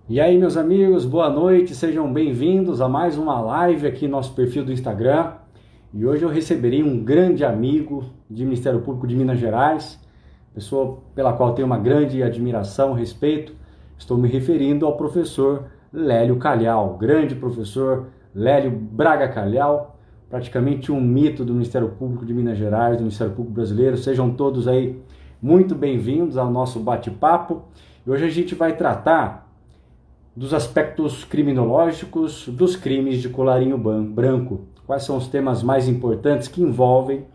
E aí, meus amigos, boa noite, sejam bem-vindos a mais uma live aqui no nosso perfil do Instagram. E hoje eu receberei um grande amigo de Ministério Público de Minas Gerais, pessoa pela qual tenho uma grande admiração, respeito. Estou me referindo ao professor Lélio Calhau, grande professor Lélio Braga Calhau, praticamente um mito do Ministério Público de Minas Gerais, do Ministério Público Brasileiro. Sejam todos aí muito bem-vindos ao nosso bate-papo. E hoje a gente vai tratar dos aspectos criminológicos dos crimes de colarinho branco. Quais são os temas mais importantes que envolvem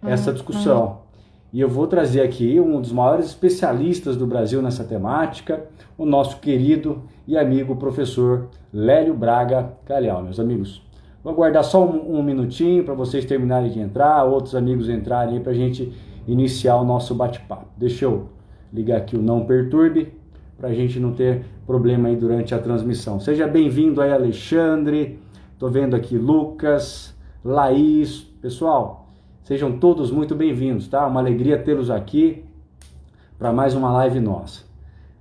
essa discussão? E eu vou trazer aqui um dos maiores especialistas do Brasil nessa temática, o nosso querido e amigo professor Lélio Braga Calhau. Meus amigos, vou aguardar só um minutinho para vocês terminarem de entrar, outros amigos entrarem aí para a gente iniciar o nosso bate-papo. Deixa eu ligar aqui o não perturbe, para a gente não ter problema aí durante a transmissão. Seja bem-vindo aí, Alexandre. Tô vendo aqui Lucas, Laís. Pessoal, sejam todos muito bem-vindos, tá? Uma alegria tê-los aqui para mais uma live nossa.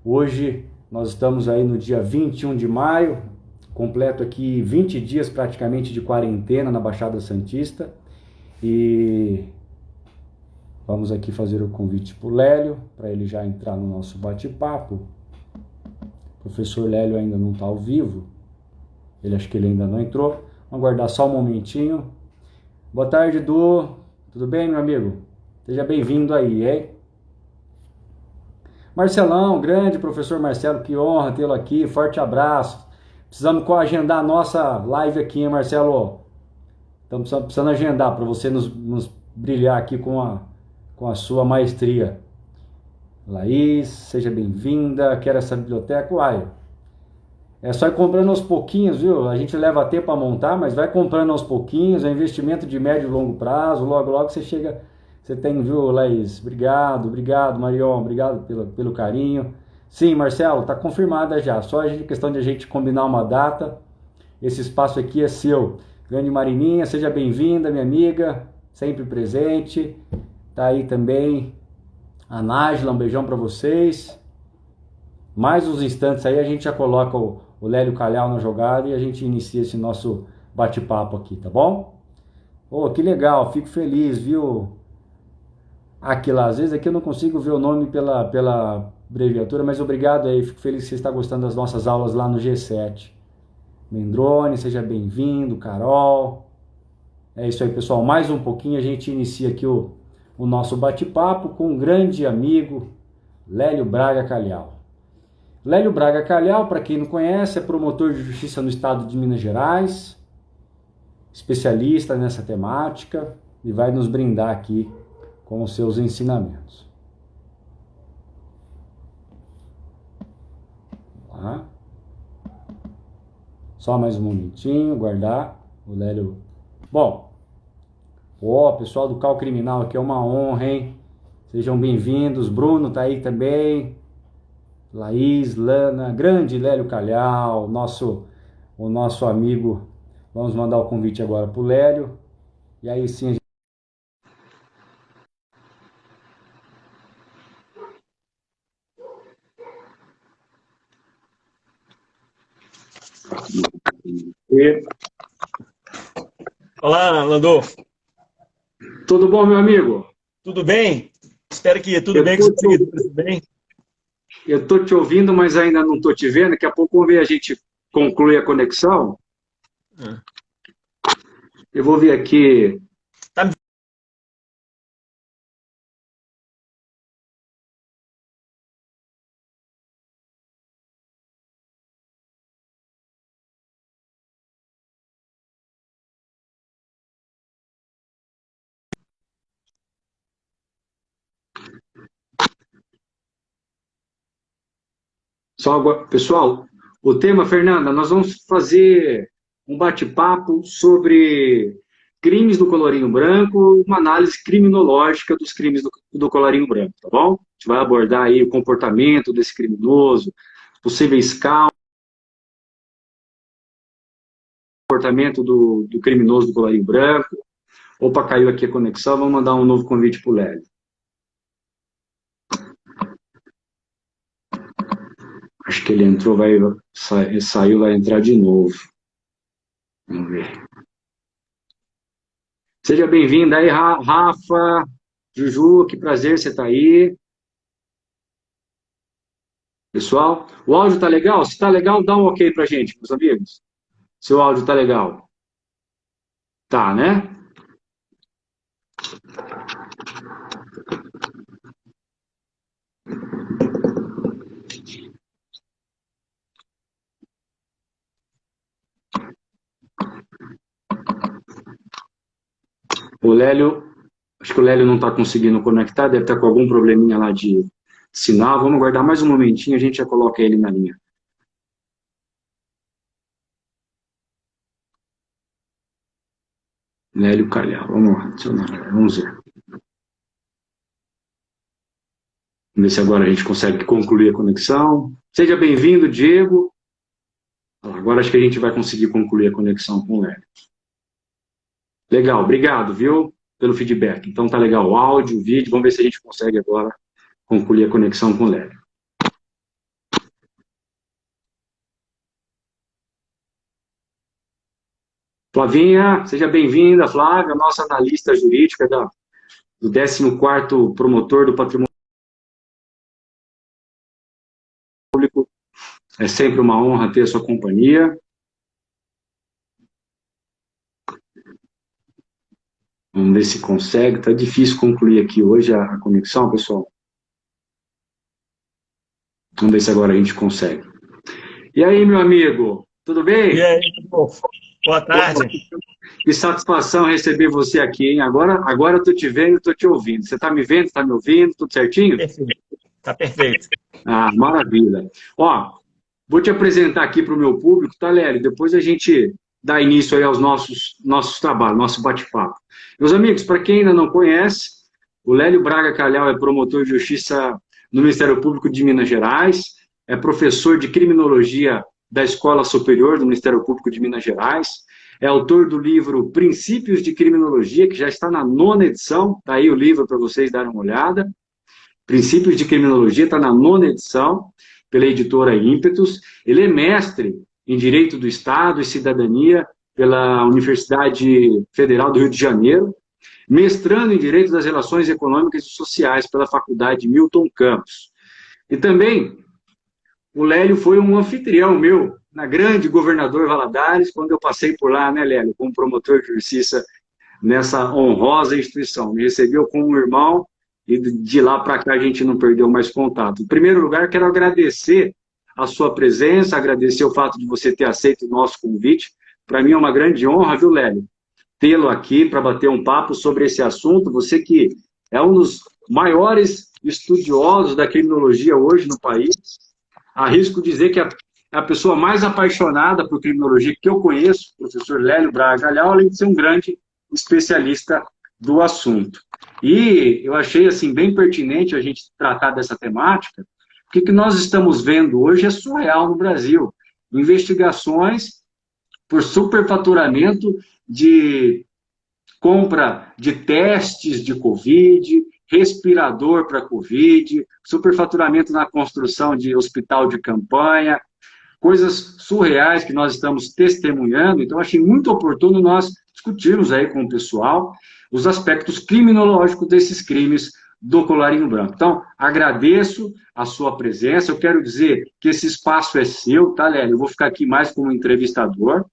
Hoje nós estamos aí no dia 21 de maio, completo aqui 20 dias praticamente de quarentena na Baixada Santista. E vamos aqui fazer o convite para o Lélio, para ele já entrar no nosso bate-papo. O professor Lélio ainda não está ao vivo, acho que ele ainda não entrou. Vamos aguardar só um momentinho. Boa tarde, Edu. Tudo bem, meu amigo? Seja bem-vindo aí, hein? Marcelão, grande professor Marcelo, que honra tê-lo aqui. Forte abraço. Precisamos agendar a nossa live aqui, hein, Marcelo? Estamos precisando agendar para você nos brilhar aqui com a sua maestria. Laís, seja bem-vinda. Quero essa biblioteca? Uai, é só ir comprando aos pouquinhos, viu? A gente leva tempo para montar, mas vai comprando aos pouquinhos, é investimento de médio e longo prazo, logo, logo você chega, você tem, viu, Laís? Obrigado, Marion, obrigado pelo carinho. Sim, Marcelo, tá confirmada já, só a questão de a gente combinar uma data, esse espaço aqui é seu. Grande Marininha, seja bem-vinda, minha amiga, sempre presente. Tá aí também a Nájila, um beijão para vocês. Mais uns instantes aí a gente já coloca o Lélio Calhau na jogada e a gente inicia esse nosso bate-papo aqui, tá bom? Oh, que legal, fico feliz, viu? Aqui lá, às vezes aqui eu não consigo ver o nome pela abreviatura, mas obrigado aí, fico feliz que você está gostando das nossas aulas lá no G7. Mendrone, seja bem-vindo, Carol. É isso aí, pessoal, mais um pouquinho a gente inicia aqui o nosso bate-papo com um grande amigo, Lélio Braga Calhau. Lélio Braga Calhau, para quem não conhece, é promotor de justiça no estado de Minas Gerais, especialista nessa temática e vai nos brindar aqui com os seus ensinamentos. Tá? Só mais um momentinho, guardar o Lélio. Bom, pessoal do Cal Criminal aqui é uma honra, hein? Sejam bem-vindos. Bruno tá aí também. Laís, Lana, grande Lélio Calhau, o nosso amigo. Vamos mandar o convite agora para o Lélio. E aí sim a gente... Olá, Landolfo. Tudo bom, meu amigo? Tudo bem? Espero que tudo Eu bem com tô seus te, seguidores também. eu tô te ouvindo, mas ainda não tô te vendo. Daqui a pouco, vamos ver a gente conclui a conexão. Ah, Eu vou ver aqui. Tá me- Só agora, pessoal, o tema, Fernanda, nós vamos fazer um bate-papo sobre crimes do colarinho branco, uma análise criminológica dos crimes do colarinho branco, tá bom? A gente vai abordar aí o comportamento desse criminoso, possíveis causas, comportamento do criminoso do colarinho branco. Opa, caiu aqui a conexão, vamos mandar um novo convite para o Lélio. Acho que ele entrou, saiu, vai entrar de novo. Vamos ver. Seja bem-vinda aí, Rafa, Juju, que prazer você tá aí. Pessoal, o áudio tá legal? Se tá legal, dá um ok pra gente, meus amigos. Seu áudio tá legal. Tá, né? O Lélio, acho que o Lélio não está conseguindo conectar, deve estar com algum probleminha lá de sinal. Vamos aguardar mais um momentinho, a gente já coloca ele na linha. Lélio Calhau, vamos lá, adicionar, vamos ver. Vamos ver se agora a gente consegue concluir a conexão. Seja bem-vindo, Diego. Agora acho que a gente vai conseguir concluir a conexão com o Lélio. Legal, obrigado, viu, pelo feedback. Então tá legal o áudio, o vídeo, vamos ver se a gente consegue agora concluir a conexão com o Lélio. Flavinha, seja bem-vinda, Flávia, nossa analista jurídica do 14º promotor do patrimônio público. É sempre uma honra ter a sua companhia. Vamos ver se consegue. Está difícil concluir aqui hoje a conexão, pessoal. Vamos ver se agora a gente consegue. E aí, meu amigo, tudo bem? E aí, boa tarde. Que satisfação receber você aqui, hein? Agora eu estou te vendo e estou te ouvindo. Você está me vendo, está me ouvindo, tudo certinho? Perfeito. Está perfeito. Ah, maravilha. Ó, vou te apresentar aqui para o meu público, tá, Lélio? Depois a gente dá início aí aos nossos trabalhos, nosso bate-papo. Meus amigos, para quem ainda não conhece, o Lélio Braga Calhau é promotor de justiça no Ministério Público de Minas Gerais, é professor de criminologia da Escola Superior do Ministério Público de Minas Gerais, é autor do livro Princípios de Criminologia, que já está na 9ª edição, tá aí o livro para vocês darem uma olhada. Princípios de Criminologia está na 9ª edição, pela editora Ímpetus. Ele é mestre em Direito do Estado e Cidadania pela Universidade Federal do Rio de Janeiro, mestrando em Direito das Relações Econômicas e Sociais pela Faculdade Milton Campos. E também, o Lélio foi um anfitrião meu na grande Governador Valadares, quando eu passei por lá, né, Lélio, como promotor de justiça nessa honrosa instituição. Me recebeu como um irmão, e de lá para cá a gente não perdeu mais contato. Em primeiro lugar, quero agradecer a sua presença, agradecer o fato de você ter aceito o nosso convite. Para mim é uma grande honra, viu, Lélio, tê-lo aqui para bater um papo sobre esse assunto. Você que é um dos maiores estudiosos da criminologia hoje no país. Arrisco dizer que a pessoa mais apaixonada por criminologia que eu conheço, o professor Lélio Braga Calhau, além de ser um grande especialista do assunto. E eu achei assim bem pertinente a gente tratar dessa temática, porque o que nós estamos vendo hoje é surreal no Brasil. Investigações por superfaturamento de compra de testes de Covid, respirador para Covid, superfaturamento na construção de hospital de campanha, coisas surreais que nós estamos testemunhando. Então, achei muito oportuno nós discutirmos aí com o pessoal os aspectos criminológicos desses crimes do colarinho branco. Então, agradeço a sua presença. Eu quero dizer que esse espaço é seu, tá, Lélio? Eu vou ficar aqui mais como entrevistador.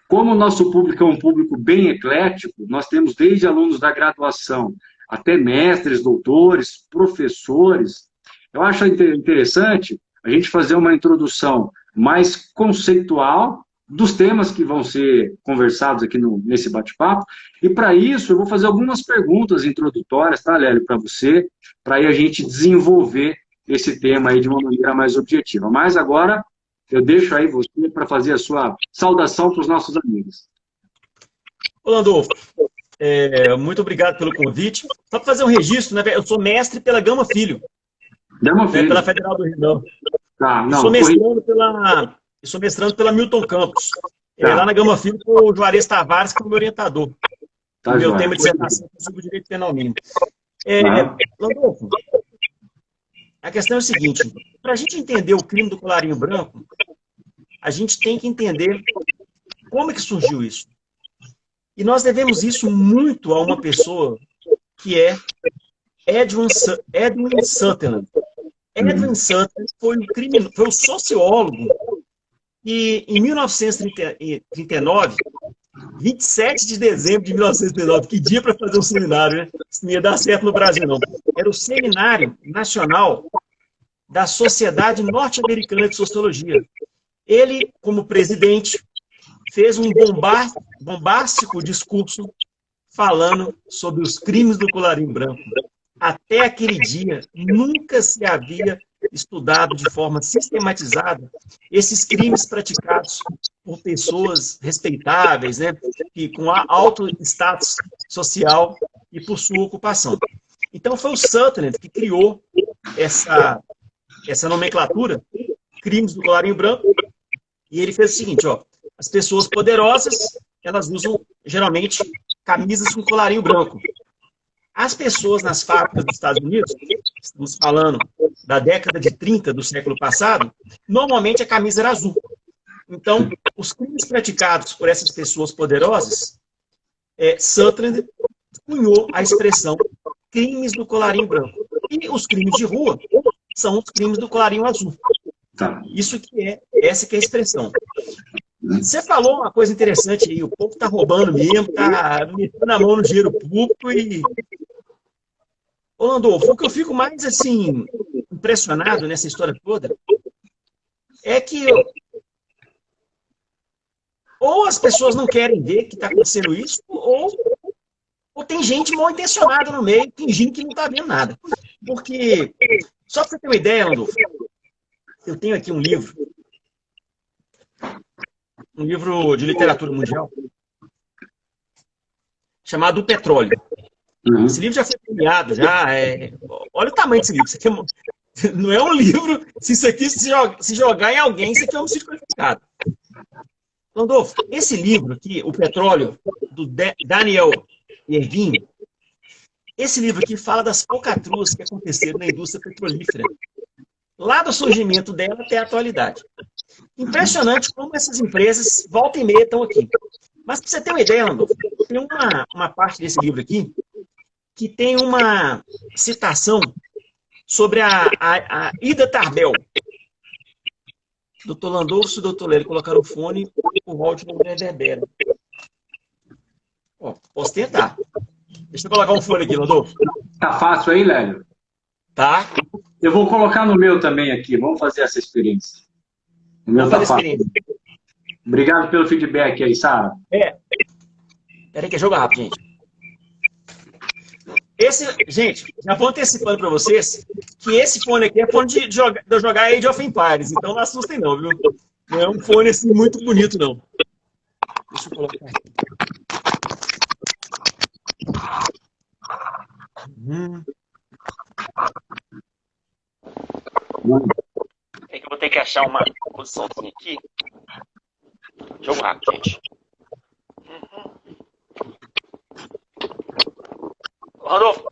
Como o nosso público é um público bem eclético, nós temos desde alunos da graduação até mestres, doutores, professores. Eu acho interessante a gente fazer uma introdução mais conceitual dos temas que vão ser conversados aqui nesse bate-papo. E para isso, eu vou fazer algumas perguntas introdutórias, tá, Lélio, para você, para aí a gente desenvolver esse tema aí de uma maneira mais objetiva. Mas agora, eu deixo aí você para fazer a sua saudação para os nossos amigos. Ô, Landolfo, muito obrigado pelo convite. Só para fazer um registro, né? Eu sou mestre pela Gama Filho. Gama Filho. Pela Federal do Rio, não. Tá, não. Sou mestrando pela Milton Campos. Tá. Lá na Gama Filho, com o Juarez Tavares, que é o meu orientador. Tá, o meu joia. tema de dissertação é sobre o direito penal mínimo. Tá. Landolfo, a questão é o seguinte, para a gente entender o crime do colarinho branco, a gente tem que entender como é que surgiu isso. E nós devemos isso muito a uma pessoa que é Edwin Sutherland. Edwin Sutherland foi o sociólogo que, em 1939, 27 de dezembro de 1939, que dia para fazer um seminário, né? Isso não ia dar certo no Brasil, não. Era o Seminário Nacional da Sociedade Norte-Americana de Sociologia. Ele, como presidente, fez um bombástico discurso falando sobre os crimes do colarinho branco. Até aquele dia, nunca se havia estudado de forma sistematizada esses crimes praticados por pessoas respeitáveis, né, e com alto status social e por sua ocupação. Então, foi o Sutherland que criou essa nomenclatura, crimes do colarinho branco, e ele fez o seguinte, ó, as pessoas poderosas, elas usam, geralmente, camisas com colarinho branco. As pessoas nas fábricas dos Estados Unidos, estamos falando da década de 30 do século passado, normalmente a camisa era azul. Então, os crimes praticados por essas pessoas poderosas, Sutherland cunhou a expressão crimes do colarinho branco. E os crimes de rua são os crimes do colarinho azul. Essa que é a expressão. Você falou uma coisa interessante aí, o povo está roubando mesmo, está metendo a mão no dinheiro público e... Ô, Landolfo, o que eu fico mais, assim, impressionado nessa história toda é que ou as pessoas não querem ver que está acontecendo isso, ou tem gente mal intencionada no meio, fingindo que não está vendo nada. Porque, só para você ter uma ideia, Landolfo, eu tenho aqui um livro de literatura mundial, chamado O Petróleo. Esse livro já foi premiado, olha o tamanho desse livro. Isso aqui não é um livro, se isso aqui se jogar em alguém, isso aqui é um homicídio qualificado. Landolfo, esse livro aqui, O Petróleo, do Daniel Irving, esse livro aqui fala das falcatruas que aconteceram na indústria petrolífera, lá do surgimento dela até a atualidade. Impressionante como essas empresas, volta e meia, estão aqui. Mas para você ter uma ideia, Landolfo, tem uma parte desse livro aqui que tem uma citação sobre a Ida Tarbell. Doutor Landolfo e doutor Lélio colocaram o fone, o áudio não reverbera. Posso tentar. Deixa eu colocar um fone aqui, Landolfo. Tá fácil aí, Lélio? Tá. Eu vou colocar no meu também aqui. Vamos fazer essa experiência. O meu tá fácil. Obrigado pelo feedback aí, Sara. Peraí que é jogo rápido, gente. Gente, já vou antecipando para vocês que esse fone aqui é fone de jogar Age of Empires, então não assustem não, viu? Não é um fone assim muito bonito, não. Deixa eu colocar aqui. É que eu vou ter que achar uma posiçãozinha aqui. Jogo rápido, gente.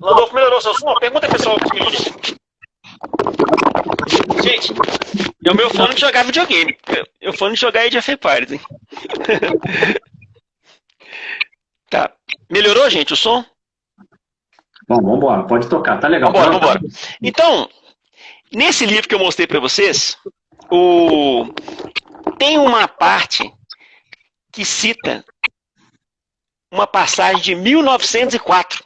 Landolfo melhorou seu som? Pergunta pessoal do seguinte. Gente, é o meu fone de jogar videogame. É o fone de jogar Age of Empires, hein? Tá. Melhorou, gente, o som? Bom, vamos embora. Pode tocar. Tá legal. Vamos embora. Então, nesse livro que eu mostrei para vocês, tem uma parte que cita uma passagem de 1904.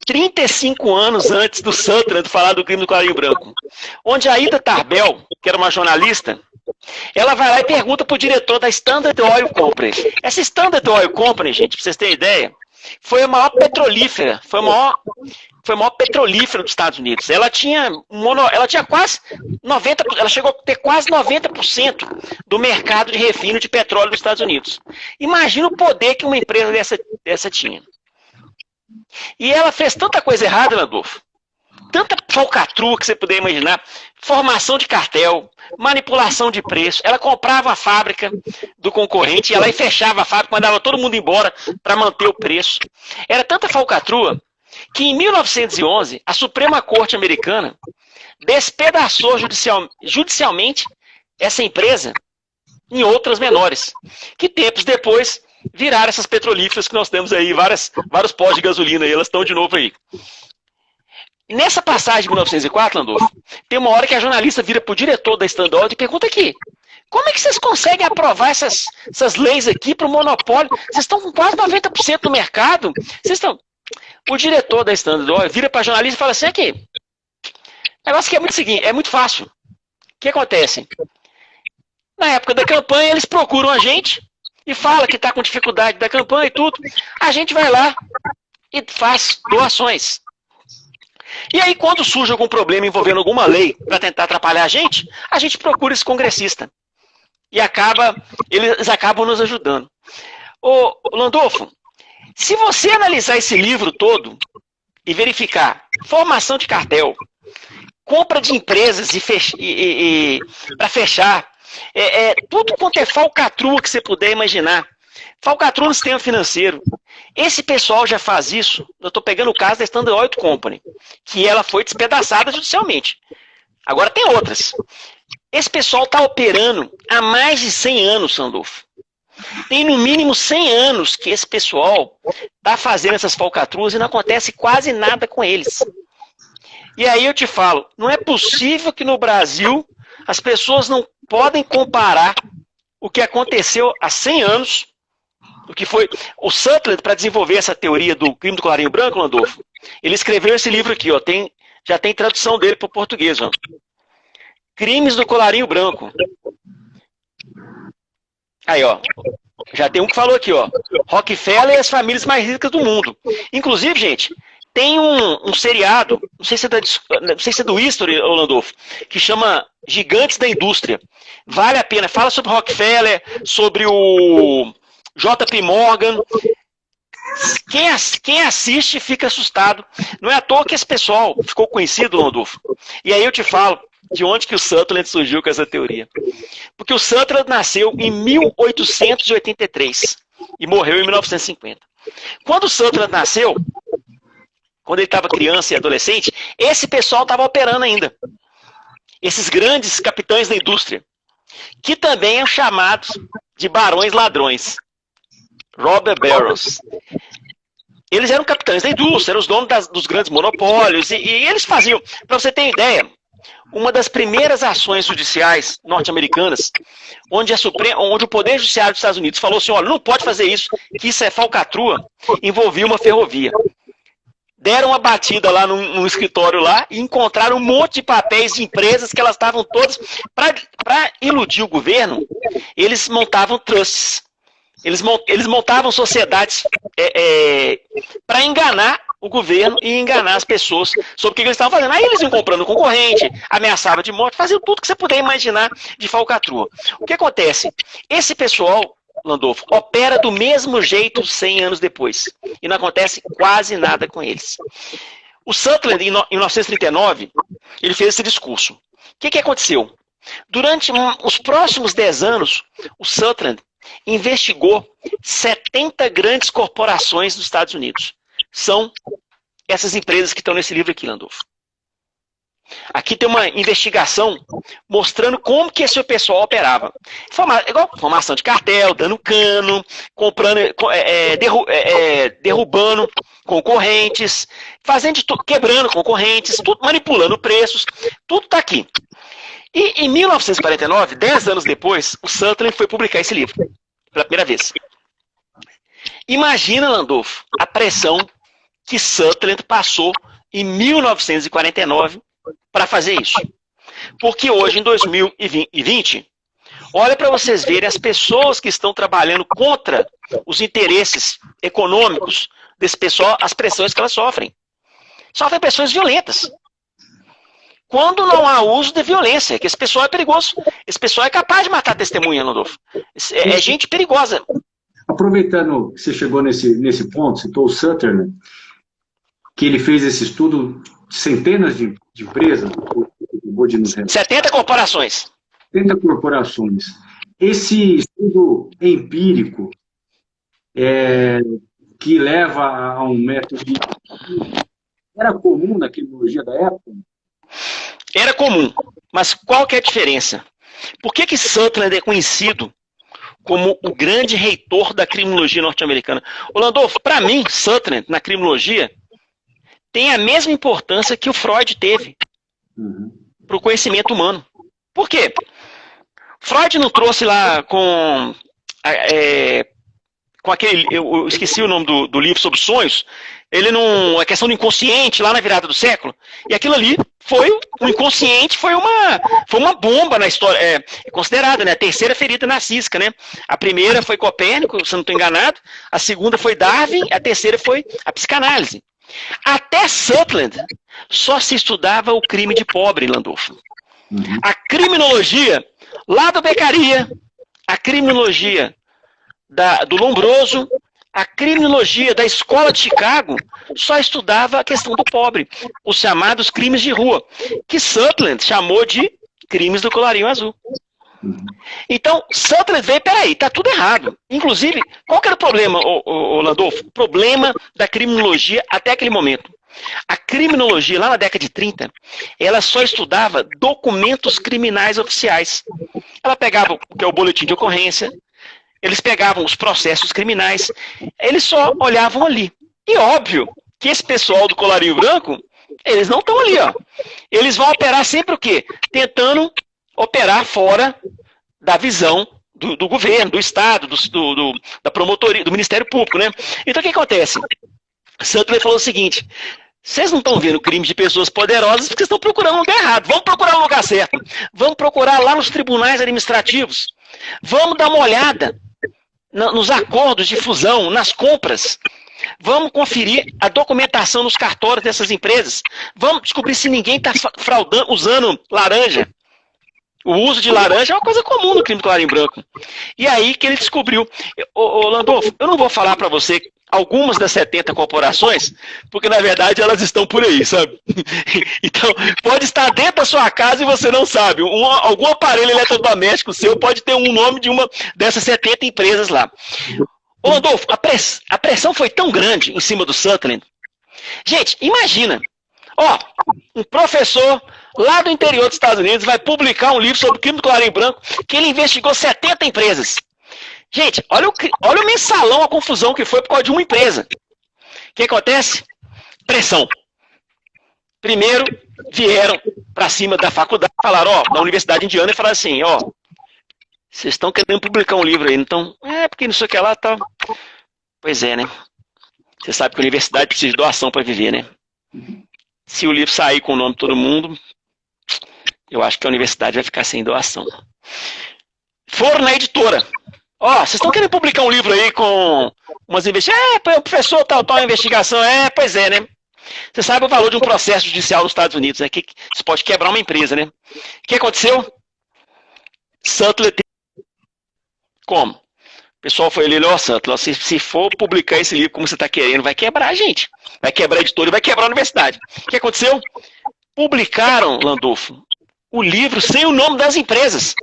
35 anos antes do Sutherland falar do crime do colarinho branco. Onde a Ida Tarbell, que era uma jornalista, ela vai lá e pergunta para o diretor da Standard Oil Company. Essa Standard Oil Company, gente, para vocês terem ideia, foi a maior petrolífera, foi a maior petrolífera dos Estados Unidos. Ela tinha quase 90%, ela chegou a ter quase 90% do mercado de refino de petróleo dos Estados Unidos. Imagina o poder que uma empresa dessa tinha. E ela fez tanta coisa errada, Landolfo, tanta falcatrua que você puder imaginar, formação de cartel, manipulação de preço. Ela comprava a fábrica do concorrente, ia lá e fechava a fábrica, mandava todo mundo embora para manter o preço. Era tanta falcatrua que em 1911 a Suprema Corte Americana despedaçou judicialmente essa empresa em outras menores, que tempos depois viraram essas petrolíferas que nós temos aí, vários postos de gasolina, e elas estão de novo aí. Nessa passagem de 1904, Landolfo, tem uma hora que a jornalista vira para o diretor da Standard e pergunta aqui, como é que vocês conseguem aprovar essas leis aqui para o monopólio? Vocês estão com quase 90% do mercado. O diretor da Standard vira para a jornalista e fala assim, aqui, o negócio que é muito seguinte, é muito fácil. O que acontece? Na época da campanha, eles procuram a gente e falam que está com dificuldade da campanha e tudo. A gente vai lá e faz doações. E aí, quando surge algum problema envolvendo alguma lei para tentar atrapalhar a gente procura esse congressista. E eles acabam nos ajudando. Ô, Landolfo, se você analisar esse livro todo e verificar formação de cartel, compra de empresas para fechar, tudo quanto é falcatrua que você puder imaginar. Falcatrua no sistema financeiro. Esse pessoal já faz isso. Eu estou pegando o caso da Standard Oil Company, que ela foi despedaçada judicialmente. Agora tem outras. Esse pessoal está operando há mais de 100 anos, Landolfo. Tem no mínimo 100 anos que esse pessoal está fazendo essas falcatruas e não acontece quase nada com eles. E aí eu te falo, não é possível que no Brasil as pessoas não podem comparar o que aconteceu há 100 anos, o que foi o Sutherland, para desenvolver essa teoria do crime do colarinho branco, Landolfo. Ele escreveu esse livro aqui, ó, já tem tradução dele para o português, ó. Crimes do colarinho branco. Aí, ó, já tem um que falou aqui, ó, Rockefeller e as famílias mais ricas do mundo. Inclusive, gente, tem um seriado, não sei se é do History, Landolfo, que chama Gigantes da Indústria. Vale a pena. Fala sobre Rockefeller, sobre o JP Morgan. Quem assiste fica assustado. Não é à toa que esse pessoal ficou conhecido, Landolfo. E aí eu te falo de onde que o Sutherland surgiu com essa teoria. Porque o Sutherland nasceu em 1883 e morreu em 1950. Quando o Sutherland nasceu, quando ele estava criança e adolescente, esse pessoal estava operando ainda. Esses grandes capitães da indústria, que também são chamados de barões ladrões. Robert Barons. Eles eram capitães da indústria, eram os donos dos grandes monopólios, e eles faziam, para você ter ideia, uma das primeiras ações judiciais norte-americanas, onde o Poder Judiciário dos Estados Unidos falou assim, olha, não pode fazer isso, que isso é falcatrua, envolvia uma ferrovia. Deram uma batida lá num escritório lá e encontraram um monte de papéis de empresas que elas estavam todas, para iludir o governo, eles montavam trusts. Eles montavam sociedades para enganar o governo e enganar as pessoas sobre o que eles estavam fazendo. Aí eles iam comprando concorrente, ameaçavam de morte, faziam tudo que você puder imaginar de falcatrua. O que acontece? Esse pessoal, Landolfo, opera do mesmo jeito 100 anos depois. E não acontece quase nada com eles. O Sutherland, em 1939, ele fez esse discurso. O que aconteceu? Durante os próximos 10 anos, o Sutherland investigou 70 grandes corporações dos Estados Unidos. São essas empresas que estão nesse livro aqui, Landolfo. Aqui tem uma investigação mostrando como que esse pessoal operava. Igual formação de cartel, dando cano, comprando, derrubando concorrentes, fazendo de tudo, quebrando concorrentes, tudo, manipulando preços, tudo está aqui. E em 1949, 10 anos depois, o Sutherland foi publicar esse livro, pela primeira vez. Imagina, Landolfo, a pressão que Sutherland passou em 1949 para fazer isso. Porque hoje, em 2020, olha para vocês verem as pessoas que estão trabalhando contra os interesses econômicos desse pessoal, as pressões que elas sofrem. Sofrem pressões violentas. Quando não há uso de violência, que esse pessoal é perigoso. Esse pessoal é capaz de matar testemunha, Landolfo. É gente perigosa. Aproveitando que você chegou nesse ponto, citou o Sutherland, que ele fez esse estudo de centenas de empresas, 70 corporações. 70 corporações. Esse estudo empírico que leva a um método Era comum na criminologia da época? Era comum, mas qual que é a diferença? Por que Sutherland é conhecido como o grande reitor da criminologia norte-americana? Ô Landolfo, para mim, Sutherland, na criminologia, tem a mesma importância que o Freud teve para o conhecimento humano. Por quê? Freud não trouxe lá com aquele... Eu esqueci o nome do livro sobre sonhos. Ele não... A questão do inconsciente, lá na virada do século. E aquilo ali foi... O inconsciente foi uma bomba na história. É considerada, né? A terceira ferida narcísica, né? A primeira foi Copérnico, se eu não estou enganado. A segunda foi Darwin. A terceira foi a psicanálise. Até Sutherland só se estudava o crime de pobre, Landolfo. A criminologia lá do Beccaria, a criminologia do Lombroso, a criminologia da Escola de Chicago só estudava a questão do pobre, os chamados crimes de rua, que Sutherland chamou de crimes do colarinho azul. Então, Sutherland veio, peraí, tá tudo errado. Inclusive, qual que era o problema, Landolfo? O problema da criminologia até aquele momento. A criminologia, lá na década de 30, ela só estudava documentos criminais oficiais. Ela pegava o que é o boletim de ocorrência, eles pegavam os processos criminais, eles só olhavam ali. E óbvio que esse pessoal do colarinho branco, eles não estão ali, ó. Eles vão operar sempre o quê? Tentando operar fora da visão do governo, do Estado, da promotoria, do Ministério Público, né? Então o que acontece? Sutherland falou o seguinte: vocês não estão vendo crimes de pessoas poderosas porque estão procurando um lugar errado. Vamos procurar um lugar certo. Vamos procurar lá nos tribunais administrativos. Vamos dar uma olhada nos acordos de fusão, nas compras. Vamos conferir a documentação nos cartórios dessas empresas. Vamos descobrir se ninguém está fraudando, usando laranja. O uso de laranja é uma coisa comum no crime do colarinho branco. E aí que ele descobriu. Landolfo, eu não vou falar para você algumas das 70 corporações, porque na verdade elas estão por aí, sabe? Então, pode estar dentro da sua casa e você não sabe. Algum aparelho eletrodoméstico seu pode ter um nome de uma dessas 70 empresas lá. Ô Landolfo, a pressão foi tão grande em cima do Sutherland. Gente, imagina. Um professor lá do interior dos Estados Unidos vai publicar um livro sobre o crime do colarinho branco, que ele investigou 70 empresas. Gente, olha o mensalão, a confusão que foi por causa de uma empresa. O que acontece? Pressão. Primeiro, vieram para cima da faculdade, falaram, da Universidade Indiana, e falaram assim, vocês estão querendo publicar um livro aí, então, porque não sei o que lá, tá. Pois é, né? Você sabe que a universidade precisa de doação para viver, né? Se o livro sair com o nome de todo mundo, eu acho que a universidade vai ficar sem doação. Foram na editora. Vocês estão querendo publicar um livro aí com umas investigações? O professor tal investigação. Pois é, né? Você sabe o valor de um processo judicial nos Estados Unidos, né? Que isso pode quebrar uma empresa, né? O que aconteceu? Sutherland. Como? O pessoal foi ali, Sutherland, se for publicar esse livro como você está querendo, vai quebrar a gente. Vai quebrar a editora e vai quebrar a universidade. O que aconteceu? Publicaram, Landolfo, o livro sem o nome das empresas.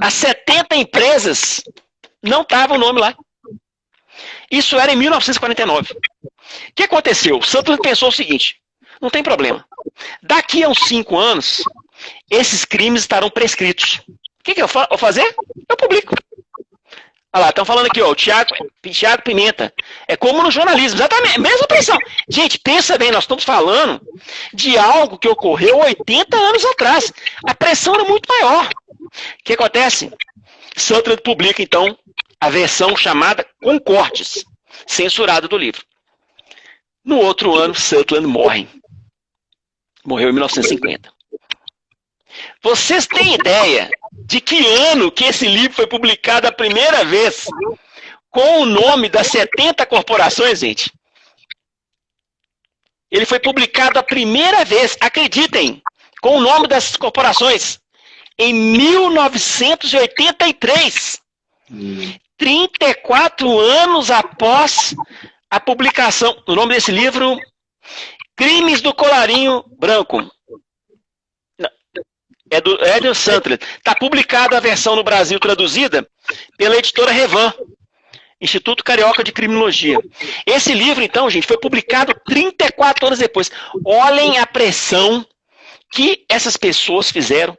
As 70 empresas não estavam o nome lá. Isso era em 1949. O que aconteceu? Sutherland pensou o seguinte: não tem problema. Daqui a uns 5 anos, esses crimes estarão prescritos. O que eu vou fazer? Eu publico. Olha lá, estão falando aqui, o Tiago Pimenta. É como no jornalismo, exatamente, mesma pressão. Gente, pensa bem, nós estamos falando de algo que ocorreu 80 anos atrás. A pressão era muito maior. O que acontece? Sutherland publica, então, a versão chamada com cortes, censurada do livro. No outro ano, Sutherland morre. Morreu em 1950. Vocês têm ideia de que ano que esse livro foi publicado a primeira vez com o nome das 70 corporações, gente? Ele foi publicado a primeira vez, acreditem, com o nome das corporações, em 1983. 34 anos após a publicação. O nome desse livro, Crimes do Colarinho Branco. É do Edward Sutherland. Está publicada a versão no Brasil traduzida pela editora Revan. Instituto Carioca de Criminologia. Esse livro, então, gente, foi publicado 34 anos depois. Olhem a pressão que essas pessoas fizeram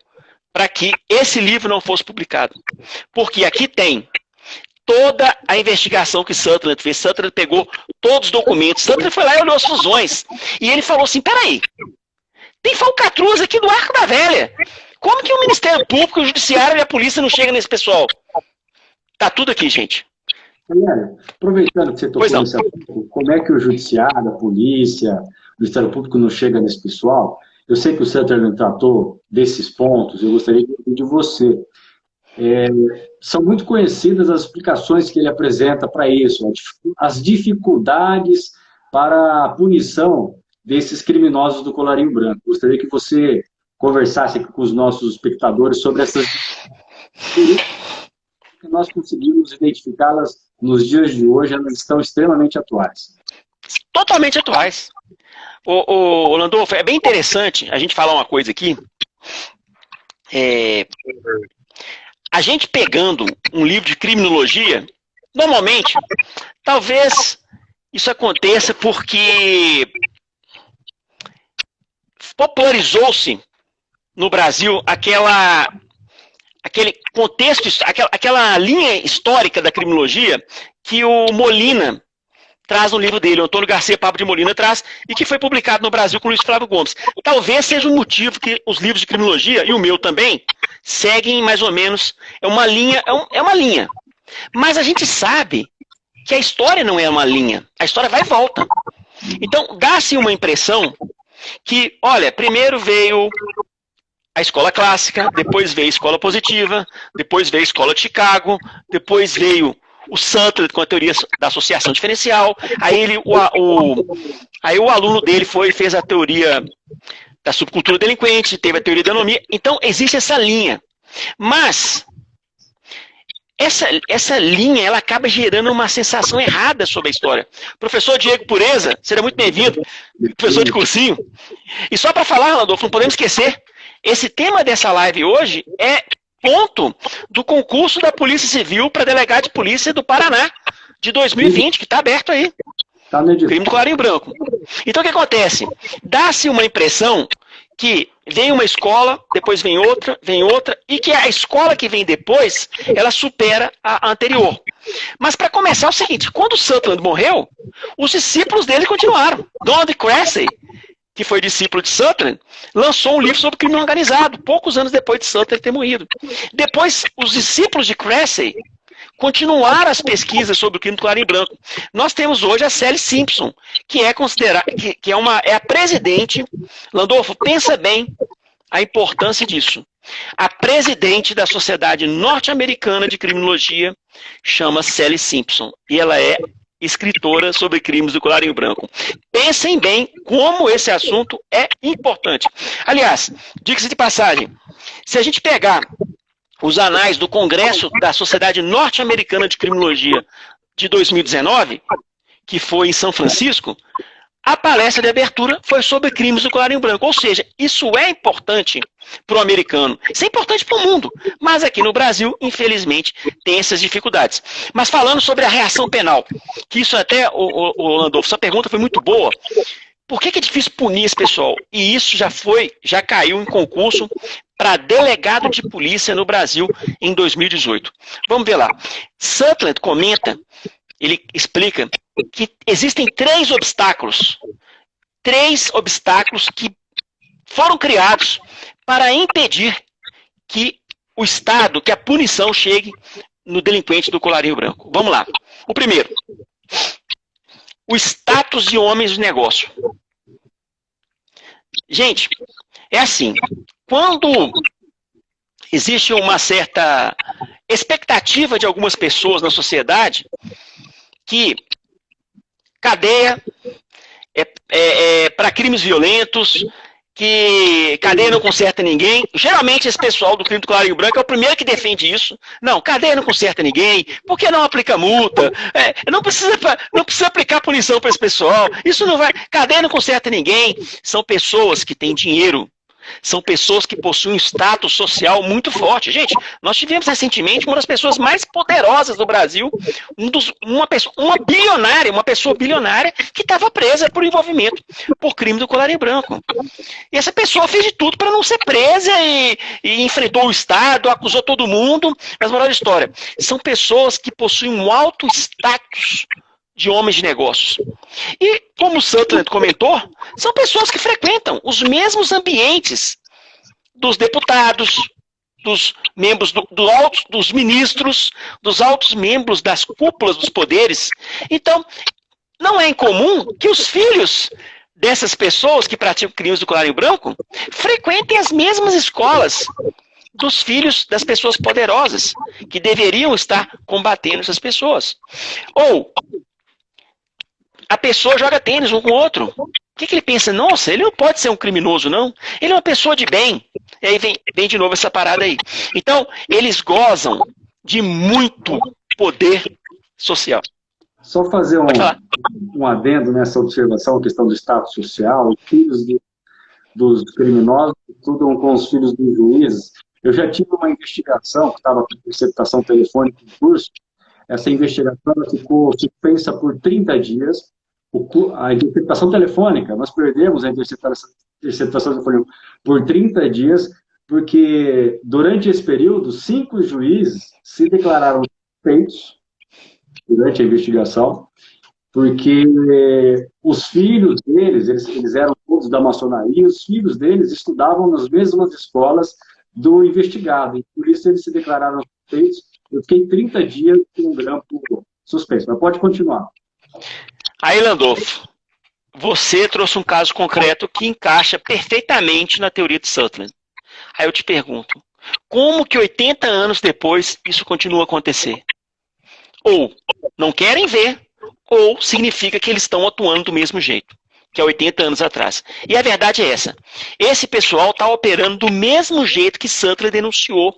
para que esse livro não fosse publicado. Porque aqui tem toda a investigação que Sutherland fez. Sutherland pegou todos os documentos. Sutherland foi lá e olhou as fusões. E ele falou assim, peraí, tem falcatruas aqui do Arco da Velha. Como que o Ministério Público, o Judiciário e a Polícia não chegam nesse pessoal? Tá tudo aqui, gente. Aproveitando que você tocou nesse assunto, como é que o Judiciário, a Polícia, o Ministério Público não chega nesse pessoal? Eu sei que o Sutherland tratou desses pontos, eu gostaria de ouvir de você. São muito conhecidas as explicações que ele apresenta para isso, as dificuldades para a punição desses criminosos do colarinho branco. Gostaria que você conversasse aqui com os nossos espectadores sobre essas dificuldades, que nós conseguimos identificá-las nos dias de hoje, elas estão extremamente atuais. Totalmente atuais. Ô Landolfo, é bem interessante a gente falar uma coisa aqui. A gente pegando um livro de criminologia, normalmente, talvez isso aconteça porque popularizou-se no Brasil aquele contexto, aquela linha histórica da criminologia que o Molina traz no livro dele, o Antônio Garcia Pablo de Molina traz, e que foi publicado no Brasil com o Luiz Flávio Gomes. Talvez seja um motivo que os livros de criminologia, e o meu também, seguem mais ou menos, é uma linha. Mas a gente sabe que a história não é uma linha, a história vai e volta. Então, dá-se uma impressão que, olha, primeiro veio a escola clássica, depois veio a escola positiva, depois veio a escola de Chicago, depois veio o Sutherland com a teoria da associação diferencial, aí o aluno dele fez a teoria da subcultura delinquente, teve a teoria da anomia. Então, existe essa linha. Mas essa linha, ela acaba gerando uma sensação errada sobre a história. Professor Diego Pureza, seja muito bem-vindo, professor de cursinho. E só para falar, Landolfo, não podemos esquecer, esse tema dessa live hoje é ponto do concurso da Polícia Civil para delegado de polícia do Paraná, de 2020, que está aberto aí. Tá no edital. Crime do colarinho branco. Então, o que acontece? Dá-se uma impressão que vem uma escola, depois vem outra, e que a escola que vem depois, ela supera a anterior. Mas, para começar, é o seguinte, quando o Sutherland morreu, os discípulos dele continuaram. Donald Cressy, que foi discípulo de Sutherland, lançou um livro sobre crime organizado, poucos anos depois de Sutherland ter morrido. Depois, os discípulos de Cressy continuaram as pesquisas sobre o crime do colarinho branco. Nós temos hoje a Sally Simpson, que é considerada, é a presidente. Landolfo, pensa bem a importância disso. A presidente da Sociedade Norte-Americana de Criminologia chama Sally Simpson, e ela é escritora sobre crimes do colarinho branco. Pensem bem como esse assunto é importante. Aliás, diga-se de passagem, se a gente pegar os anais do Congresso da Sociedade Norte-Americana de Criminologia de 2019, que foi em São Francisco, a palestra de abertura foi sobre crimes do colarinho branco. Ou seja, isso é importante para o americano. Isso é importante para o mundo. Mas aqui no Brasil, infelizmente, tem essas dificuldades. Mas falando sobre a reação penal, que isso até, o Landolfo, sua pergunta foi muito boa. Por que é difícil punir esse pessoal? E isso já caiu em concurso para delegado de polícia no Brasil em 2018. Vamos ver lá. Sutherland comenta, ele explica que existem três obstáculos que foram criados para impedir que o Estado, que a punição chegue no delinquente do colarinho branco. Vamos lá. O primeiro, o status de homens de negócio. Gente, é assim, quando existe uma certa expectativa de algumas pessoas na sociedade que cadeia é para crimes violentos, que cadeia não conserta ninguém. Geralmente esse pessoal do crime do colarinho branco é o primeiro que defende isso. Não, cadeia não conserta ninguém, por que não aplica multa? Não precisa aplicar punição para esse pessoal, isso não vai... Cadeia não conserta ninguém. São pessoas que têm dinheiro, São pessoas que possuem um status social muito forte. Gente, nós tivemos recentemente uma das pessoas mais poderosas do Brasil, uma pessoa bilionária que estava presa por envolvimento por crime do colarinho branco. E essa pessoa fez de tudo para não ser presa e enfrentou o Estado, acusou todo mundo. Mas moral da história, são pessoas que possuem um alto status de homens de negócios. E, como o Sutherland comentou, são pessoas que frequentam os ambientes dos deputados, dos membros dos ministros, dos altos membros das cúpulas dos poderes. Então, não é incomum que os filhos dessas pessoas que praticam crimes do colarinho branco frequentem as mesmas escolas dos filhos das pessoas poderosas, que deveriam estar combatendo essas pessoas. Ou a pessoa joga tênis um com o outro. O que ele pensa? Nossa, ele não pode ser um criminoso, não. Ele é uma pessoa de bem. E aí vem de novo essa parada aí. Então, eles gozam de muito poder social. Só fazer um adendo nessa observação, a questão do status social, os filhos dos criminosos estudam com os filhos dos juízes. Eu já tive uma investigação que estava com interceptação telefônica em curso. Essa investigação ficou suspensa por 30 dias. A interceptação telefônica, nós perdemos a interceptação telefônica por 30 dias, porque durante esse período, 5 juízes se declararam suspeitos durante a investigação, porque os filhos deles, eles eram todos da maçonaria, os filhos deles estudavam nas mesmas escolas do investigado, e por isso eles se declararam suspeitos. Eu fiquei 30 dias com um grampo suspenso, mas pode continuar. Aí, Landolfo, você trouxe um caso concreto que encaixa perfeitamente na teoria de Sutherland. Aí eu te pergunto, como que 80 anos depois isso continua a acontecer? Ou não querem ver, ou significa que eles estão atuando do mesmo jeito, que há 80 anos atrás. E a verdade é essa. Esse pessoal está operando do mesmo jeito que Sutherland denunciou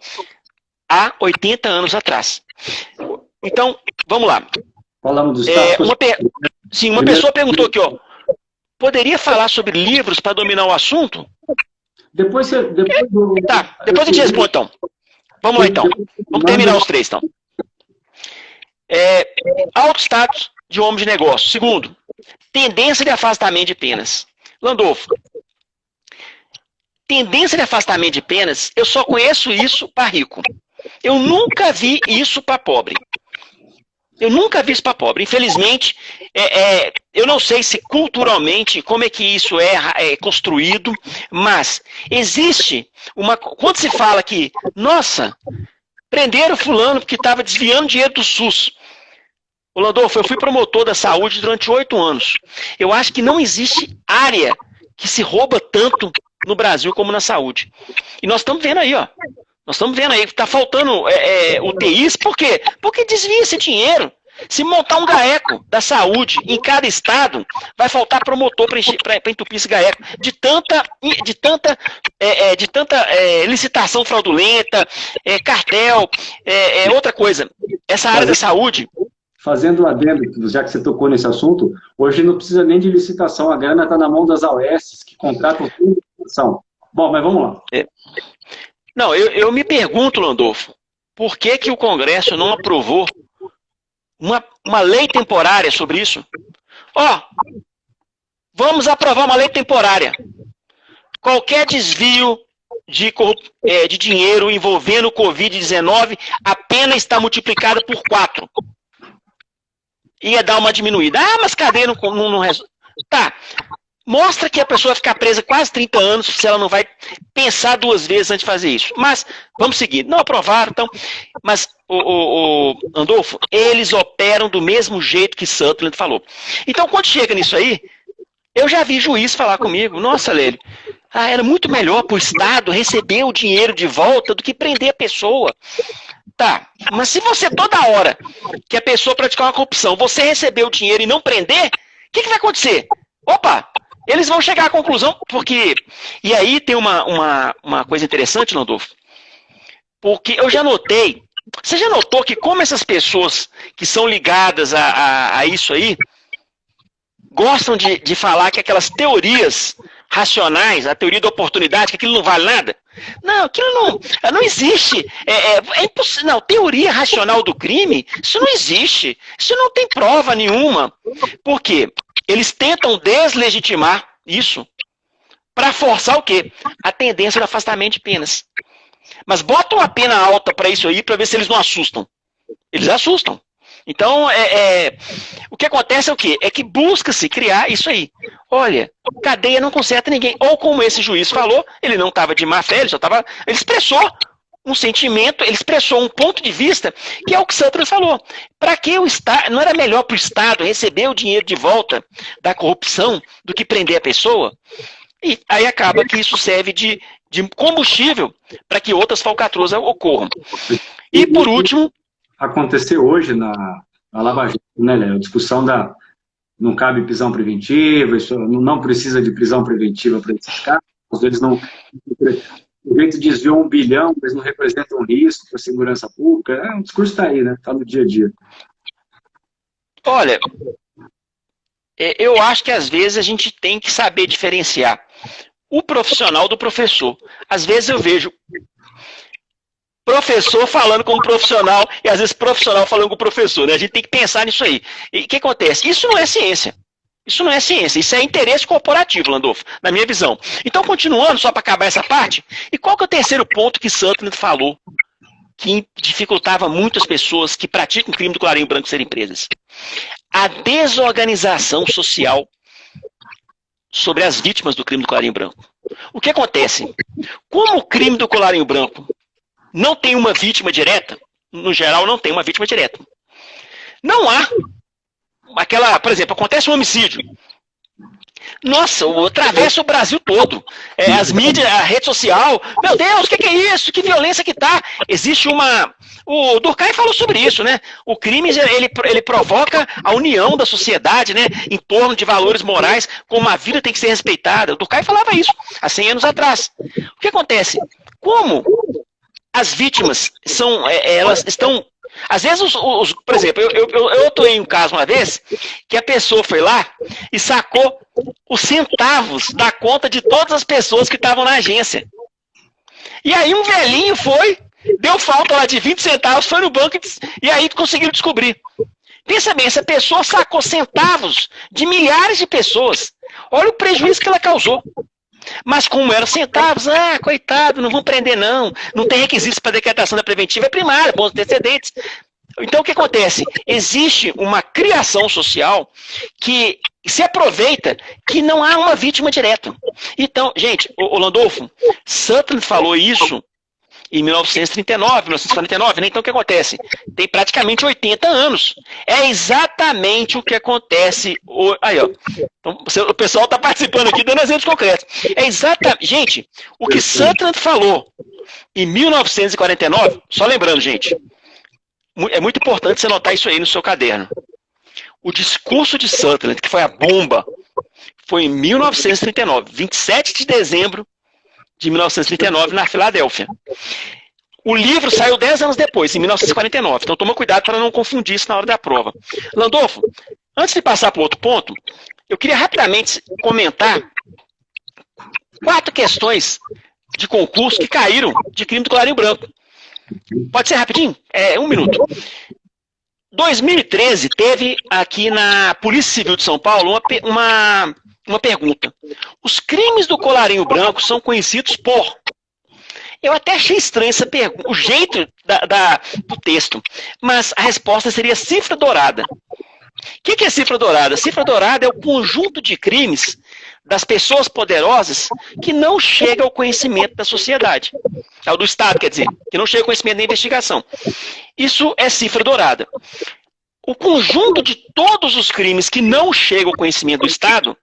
há 80 anos atrás. Então, vamos lá. Falamos do Estado. Uma pessoa perguntou aqui, ó, poderia falar sobre livros para dominar o assunto? Depois a gente responde, então. Vamos lá, então. Vamos terminar os 3, então. Alto status de homem de negócio. Segundo, tendência de afastamento de penas. Landolfo, tendência de afastamento de penas, eu só conheço isso para rico. Eu nunca vi isso para pobre. Infelizmente, eu não sei se culturalmente, como é que isso é construído, mas existe quando se fala que, nossa, prenderam fulano porque estava desviando dinheiro do SUS. Ô Landolfo, eu fui promotor da saúde durante 8 anos. Eu acho que não existe área que se rouba tanto no Brasil como na saúde. E nós estamos vendo aí, ó. Está faltando UTIs, por quê? Porque desvia esse dinheiro. Se montar um GAECO da saúde em cada estado, vai faltar promotor para entupir esse GAECO. De tanta licitação fraudulenta, cartel, outra coisa. Essa área da saúde... Fazendo um adendo, já que você tocou nesse assunto, hoje não precisa nem de licitação, a grana está na mão das AOS, que contratam tudo licitação. Bom, mas vamos lá. Não, eu me pergunto, Landolfo, por que o Congresso não aprovou uma lei temporária sobre isso? Vamos aprovar uma lei temporária. Qualquer desvio de dinheiro envolvendo o Covid-19, a pena está multiplicada por 4. Ia dar uma diminuída. Mas cadê? Não resolve. Tá. Mostra que a pessoa vai ficar presa quase 30 anos se ela não vai pensar 2 vezes antes de fazer isso. Mas, vamos seguir. Não aprovaram, então. Mas, Landolfo, eles operam do mesmo jeito que Sutherland falou. Então, quando chega nisso aí, eu já vi juiz falar comigo, nossa, Lélio, era muito melhor para o Estado receber o dinheiro de volta do que prender a pessoa. Tá, mas se você toda hora que a pessoa praticar uma corrupção, você receber o dinheiro e não prender, o que vai acontecer? Opa! Eles vão chegar à conclusão, porque... E aí tem uma coisa interessante, Landolfo, porque eu já notei... Você já notou que como essas pessoas que são ligadas a isso aí, gostam de falar que aquelas teorias racionais, a teoria da oportunidade, que aquilo não vale nada? Não, aquilo não existe. É impossível. Não, teoria racional do crime, isso não existe. Isso não tem prova nenhuma. Por quê? Eles tentam deslegitimar isso para forçar o quê? A tendência do afastamento de penas. Mas botam a pena alta para isso aí, para ver se eles não assustam. Eles assustam. Então, o que acontece é o quê? É que busca-se criar isso aí. Olha, cadeia não conserta ninguém. Ou como esse juiz falou, ele não estava de má fé, ele expressou um sentimento, ele expressou um ponto de vista, que é o que Santana falou. Para que o Estado, não era melhor para o Estado receber o dinheiro de volta da corrupção do que prender a pessoa? E aí acaba que isso serve de combustível para que outras falcatruas ocorram. E por último... Aconteceu hoje na Lava Jato, né, Léo? A discussão não cabe prisão preventiva, isso não precisa de prisão preventiva para esses casos, eles não... O jeito desviou 1 bilhão, mas não representam risco para a segurança pública. O discurso está aí, né? Está no dia a dia. Olha, eu acho que às vezes a gente tem que saber diferenciar o profissional do professor. Às vezes eu vejo professor falando como profissional e às vezes profissional falando com o professor, né? A gente tem que pensar nisso aí. E o que acontece? Isso não é ciência. Isso não é ciência, isso é interesse corporativo, Landolfo, na minha visão. Então, continuando, só para acabar essa parte, e qual que é o terceiro ponto que Santana falou que dificultava muito as pessoas que praticam crime do colarinho branco serem presas? A desorganização social sobre as vítimas do crime do colarinho branco. O que acontece? Como o crime do colarinho branco não tem uma vítima direta, no geral não tem uma vítima direta. Não há aquela, por exemplo, acontece um homicídio. Nossa, atravessa o Brasil todo. As mídias, a rede social, meu Deus, o que é isso? Que violência que tá? Existe uma... O Durkheim falou sobre isso, né? O crime, ele provoca a união da sociedade, né? Em torno de valores morais, como a vida tem que ser respeitada. O Durkheim falava isso há 100 anos atrás. O que acontece? Como as vítimas elas estão... Às vezes, por exemplo, eu atuei em um caso uma vez que a pessoa foi lá e sacou os centavos da conta de todas as pessoas que estavam na agência. E aí um velhinho foi, deu falta lá de 20 centavos, foi no banco e aí conseguiram descobrir. Pensa bem, essa pessoa sacou centavos de milhares de pessoas. Olha o prejuízo que ela causou. Mas como eram centavos, coitado, não vão prender não tem requisitos para decretação da preventiva, é primária, bons antecedentes. Então o que acontece? Existe uma criação social que se aproveita que não há uma vítima direta. Então, gente, o Landolfo, Santana falou isso em 1939, 1949, né? Então o que acontece? Tem praticamente 80 anos. É exatamente o que acontece. Aí, ó. Então, o pessoal está participando aqui dando exemplos concretos. É exatamente. Gente, o que Santana falou em 1949, só lembrando, gente, é muito importante você anotar isso aí no seu caderno. O discurso de Santana, que foi a bomba, foi em 1939, 27 de dezembro de 1939, na Filadélfia. O livro saiu 10 anos depois, em 1949. Então toma cuidado para não confundir isso na hora da prova. Landolfo, antes de passar para o outro ponto, eu queria rapidamente comentar 4 questões de concurso que caíram de crime do colarinho branco. Pode ser rapidinho? 1 minuto. 2013 teve aqui na Polícia Civil de São Paulo uma pergunta. Os crimes do colarinho branco são conhecidos por... Eu até achei estranho essa pergunta, o jeito do texto, mas a resposta seria cifra dourada. O que é cifra dourada? Cifra dourada é o conjunto de crimes das pessoas poderosas que não chega ao conhecimento da sociedade. É o do Estado, quer dizer, que não chega ao conhecimento da investigação. Isso é cifra dourada. O conjunto de todos os crimes que não chegam ao conhecimento do Estado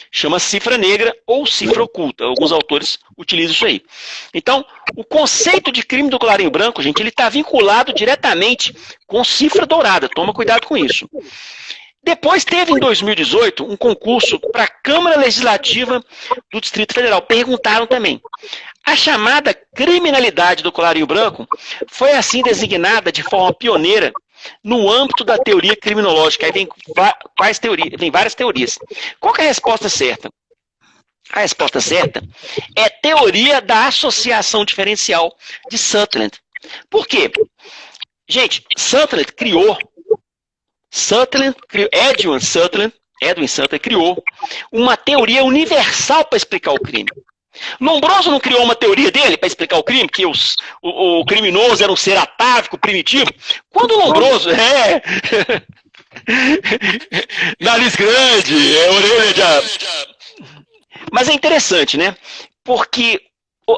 chama cifra negra ou cifra oculta. Alguns autores utilizam isso aí. Então, o conceito de crime do colarinho branco, gente, ele está vinculado diretamente com cifra dourada. Toma cuidado com isso. Depois teve, em 2018, um concurso para a Câmara Legislativa do Distrito Federal. Perguntaram também. A chamada criminalidade do colarinho branco foi assim designada de forma pioneira no âmbito da teoria criminológica. Aí vem várias teorias. Qual que é a resposta certa? A resposta certa é teoria da associação diferencial de Sutherland. Por quê? Gente, Edwin Sutherland criou uma teoria universal para explicar o crime. Lombroso não criou uma teoria dele para explicar o crime, que o criminoso era um ser atávico, primitivo. Quando o Lombroso... nariz grande, orelha de... Mas é interessante, né? Porque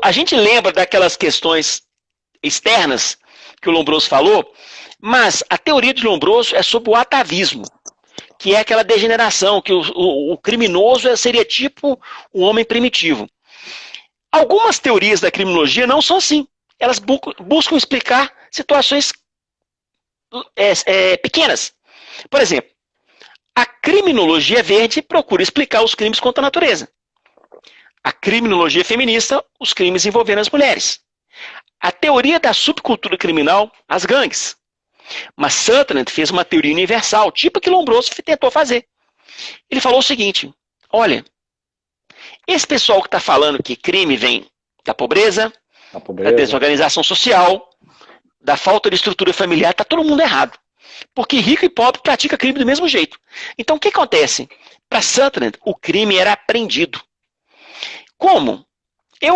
a gente lembra daquelas questões externas que o Lombroso falou, mas a teoria de Lombroso é sobre o atavismo, que é aquela degeneração, que o criminoso seria tipo um homem primitivo. Algumas teorias da criminologia não são assim. Elas buscam explicar situações pequenas. Por exemplo, a criminologia verde procura explicar os crimes contra a natureza. A criminologia feminista, os crimes envolvendo as mulheres. A teoria da subcultura criminal, as gangues. Mas Sutherland fez uma teoria universal, tipo a que Lombroso tentou fazer. Ele falou o seguinte: olha, esse pessoal que está falando que crime vem da pobreza, da desorganização social, da falta de estrutura familiar, está todo mundo errado. Porque rico e pobre pratica crime do mesmo jeito. Então o que acontece? Para Sutherland, o crime era aprendido. Como? Eu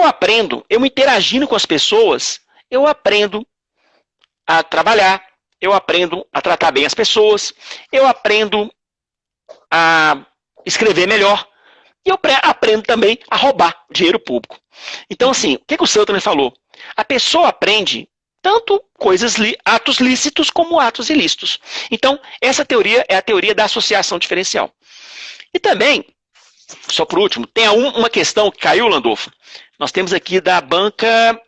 me interagindo com as pessoas, eu aprendo a trabalhar, eu aprendo a tratar bem as pessoas, eu aprendo a escrever melhor, e eu aprendo também a roubar dinheiro público. Então, assim, o que o Sutherland falou? A pessoa aprende tanto atos lícitos como atos ilícitos. Então, essa teoria é a teoria da associação diferencial. E também, só por último, tem uma questão que caiu, Landolfo. Nós temos aqui da banca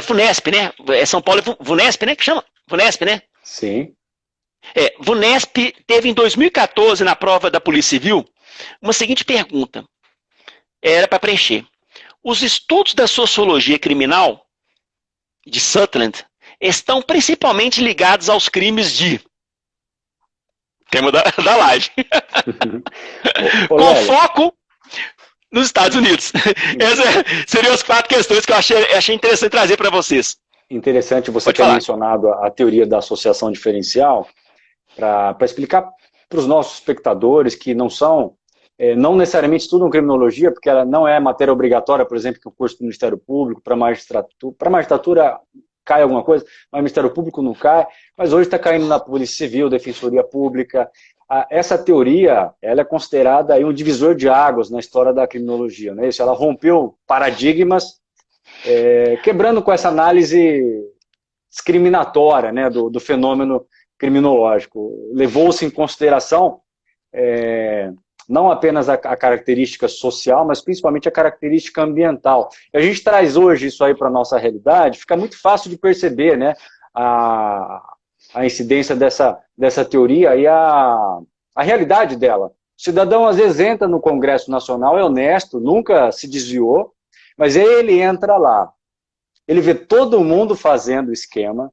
Vunesp, né? São Paulo é Vunesp, né? Que chama? Vunesp, né? Sim. Vunesp teve em 2014, na prova da Polícia Civil, uma seguinte pergunta. Era para preencher. Os estudos da sociologia criminal de Sutherland estão principalmente ligados aos crimes de... Tema da laje. Com foco nos Estados Unidos. Essas seriam as 4 questões que eu achei interessante trazer para vocês. Interessante você ter mencionado a teoria da associação diferencial para explicar para os nossos espectadores que não necessariamente estudam criminologia, porque ela não é matéria obrigatória, por exemplo, que o curso do Ministério Público, para magistratura cai alguma coisa, mas o Ministério Público não cai, mas hoje está caindo na Polícia Civil, Defensoria Pública. Essa teoria, ela é considerada aí um divisor de águas na história da criminologia, não é isso? Ela rompeu paradigmas, quebrando com essa análise discriminatória, né, do fenômeno criminológico. Levou-se em consideração não apenas a característica social, mas principalmente a característica ambiental. E a gente traz hoje isso aí para a nossa realidade, fica muito fácil de perceber, né, a incidência dessa teoria e a realidade dela. O cidadão às vezes entra no Congresso Nacional, é honesto, nunca se desviou, mas ele entra lá, ele vê todo mundo fazendo o esquema,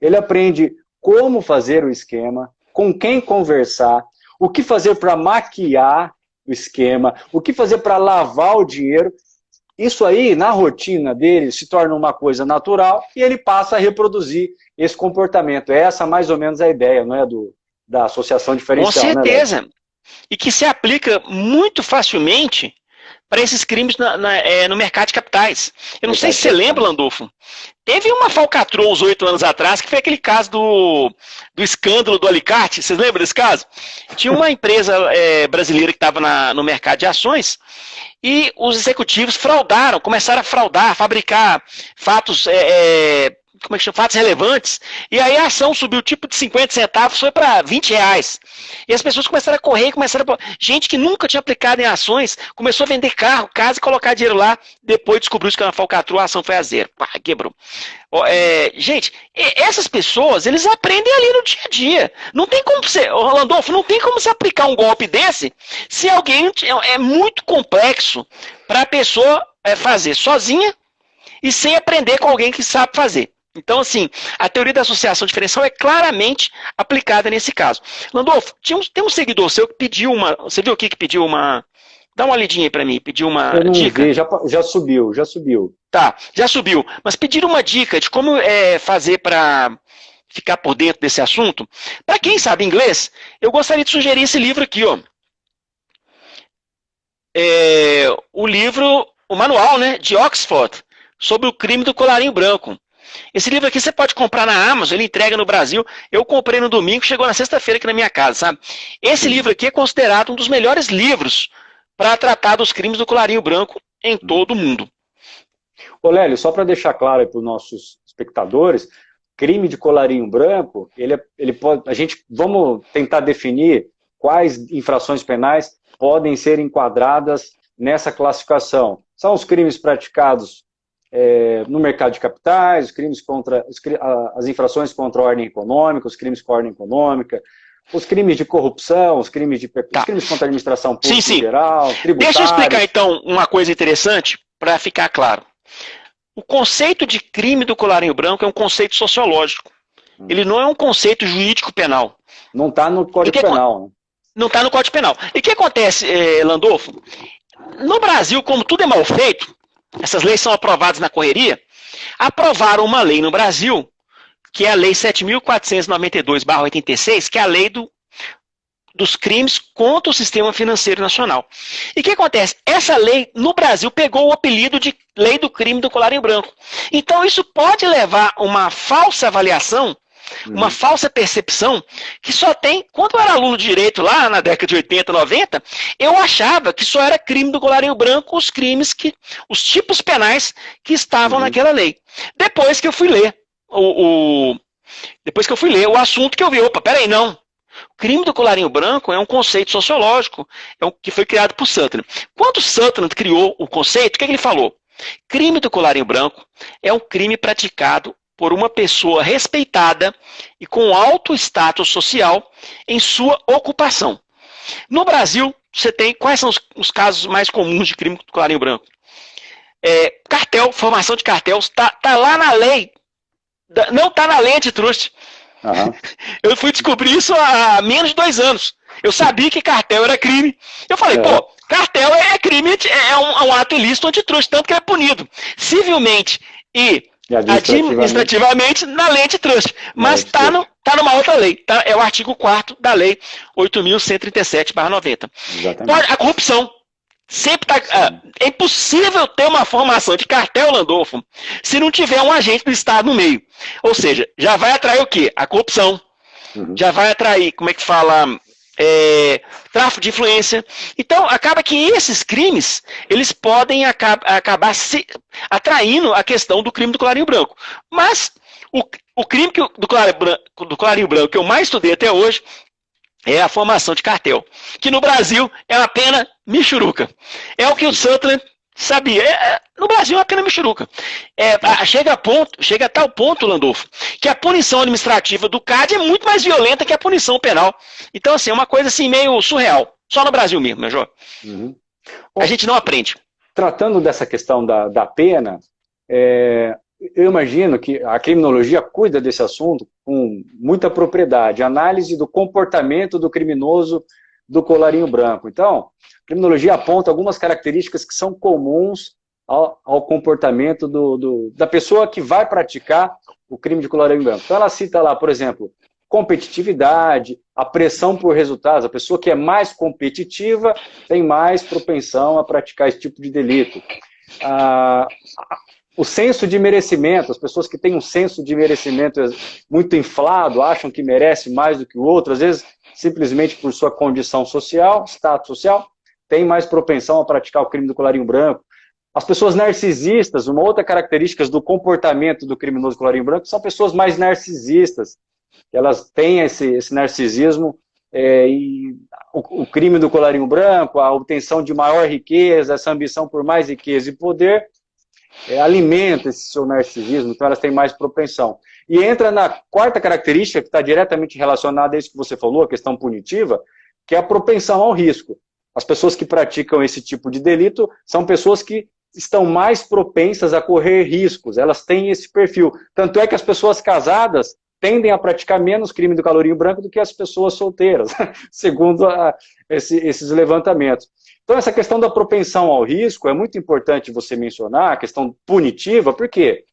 ele aprende como fazer o esquema, com quem conversar, o que fazer para maquiar o esquema, o que fazer para lavar o dinheiro. Isso aí, na rotina dele, se torna uma coisa natural e ele passa a reproduzir esse comportamento. Essa mais ou menos a ideia, não é, da associação diferencial. Com certeza. Né, e que se aplica muito facilmente para esses crimes no mercado de capitais. Eu não sei se você lembra, Landolfo. Teve uma falcatrua uns 8 anos atrás, que foi aquele caso do escândalo do alicate. Vocês lembram desse caso? Tinha uma empresa brasileira que estava no mercado de ações e os executivos começaram a fraudar, a fabricar fatos... como é que chama? Fatos relevantes, e aí a ação subiu tipo de 50 centavos, foi para R$20. E as pessoas começaram a correr, gente que nunca tinha aplicado em ações, começou a vender carro, casa e colocar dinheiro lá, depois descobriu que era uma falcatrua, a ação foi a 0. Pá, quebrou. Gente, essas pessoas, eles aprendem ali no dia a dia. Não tem como você, Landolfo, não tem como você aplicar um golpe desse se alguém é muito complexo para a pessoa fazer sozinha e sem aprender com alguém que sabe fazer. Então, assim, a teoria da associação diferencial é claramente aplicada nesse caso. Landolfo, tem um seguidor seu que pediu uma... Você viu aqui que pediu uma... Dá uma lidinha aí pra mim, pediu uma Eu não dica. vi, já subiu. Tá, já subiu. Mas pediram uma dica de como fazer para ficar por dentro desse assunto. Para quem sabe inglês, eu gostaria de sugerir esse livro aqui, ó. O manual, né, de Oxford, sobre o crime do colarinho branco. Esse livro aqui você pode comprar na Amazon, ele entrega no Brasil. Eu comprei no domingo, chegou na sexta-feira aqui na minha casa, sabe? Esse livro aqui é considerado um dos melhores livros para tratar dos crimes do colarinho branco em todo o mundo. Ô Lélio, só para deixar claro aí para os nossos espectadores, crime de colarinho branco, ele pode, vamos tentar definir quais infrações penais podem ser enquadradas nessa classificação. São os crimes praticados no mercado de capitais, os crimes as infrações contra a ordem econômica, os crimes com a ordem econômica, os crimes de corrupção, os crimes contra a administração pública em geral, tributários. Deixa eu explicar então uma coisa interessante para ficar claro. O conceito de crime do colarinho branco é um conceito sociológico. Ele não é um conceito jurídico penal. Não está no Código Penal. Não está no Código Penal. E o que acontece, Landolfo? No Brasil, como tudo é mal feito, essas leis são aprovadas na correria, aprovaram uma lei no Brasil, que é a Lei 7.492/86, que é a lei dos crimes contra o sistema financeiro nacional. E o que acontece? Essa lei, no Brasil, pegou o apelido de Lei do Crime do Colarinho Branco. Então, isso pode levar a uma falsa avaliação, uma falsa percepção, que só tem... Quando eu era aluno de direito lá, na década de 80, 90, eu achava que só era crime do colarinho branco os tipos penais que estavam naquela lei. Depois que eu fui ler o assunto, que eu vi, opa, peraí, não. O crime do colarinho branco é um conceito sociológico, que foi criado por Sutherland. Quando Sutherland criou o conceito, o que ele falou? Crime do colarinho branco é um crime praticado por uma pessoa respeitada e com alto status social em sua ocupação. No Brasil, você tem... Quais são os casos mais comuns de crime do colarinho branco? Cartel, formação de cartel, está lá na lei. Não está na lei antitrust. Uhum. Eu fui descobrir isso há menos de 2 anos. Eu sabia que cartel era crime. Eu falei, cartel é crime, é um ato ilícito antitrust, tanto que ele é punido civilmente e administrativamente na lei antitrust. Mas está numa outra lei. Tá? É o artigo 4º da lei 8.137/90. A corrupção. Sempre é impossível ter uma formação de cartel, Landolfo, se não tiver um agente do Estado no meio. Ou seja, já vai atrair o quê? A corrupção. Já vai atrair, como é que fala? Tráfico de influência. Então, acaba que esses crimes, eles podem acabar atraindo a questão do crime do colarinho branco. Mas o crime do colarinho branco que eu mais estudei até hoje é a formação de cartel, que no Brasil é uma pena michuruca. É o que o Sutherland sabia. No Brasil é uma pena michuruca. Chega a tal ponto, Landolfo, que a punição administrativa do CAD é muito mais violenta que a punição penal. Então, assim, é uma coisa assim meio surreal. Só no Brasil mesmo, meu João. A gente não aprende. Tratando dessa questão da pena, eu imagino que a criminologia cuida desse assunto com muita propriedade, análise do comportamento do criminoso do colarinho branco. Então, a criminologia aponta algumas características que são comuns ao comportamento da pessoa que vai praticar o crime de colarinho branco. Então, ela cita lá, por exemplo, competitividade, a pressão por resultados. A pessoa que é mais competitiva tem mais propensão a praticar esse tipo de delito. O senso de merecimento, as pessoas que têm um senso de merecimento muito inflado, acham que merece mais do que o outro, às vezes simplesmente por sua condição social, status social, tem mais propensão a praticar o crime do colarinho branco. As pessoas narcisistas, uma outra característica do comportamento do criminoso do colarinho branco, são pessoas mais narcisistas, elas têm esse narcisismo, e o crime do colarinho branco, a obtenção de maior riqueza, essa ambição por mais riqueza e poder, alimenta esse seu narcisismo, então elas têm mais propensão. E entra na quarta característica, que está diretamente relacionada a isso que você falou, a questão punitiva, que é a propensão ao risco. As pessoas que praticam esse tipo de delito são pessoas que estão mais propensas a correr riscos, elas têm esse perfil. Tanto é que as pessoas casadas tendem a praticar menos crime do calorinho branco do que as pessoas solteiras, segundo esses levantamentos. Então, essa questão da propensão ao risco é muito importante você mencionar, a questão punitiva, porque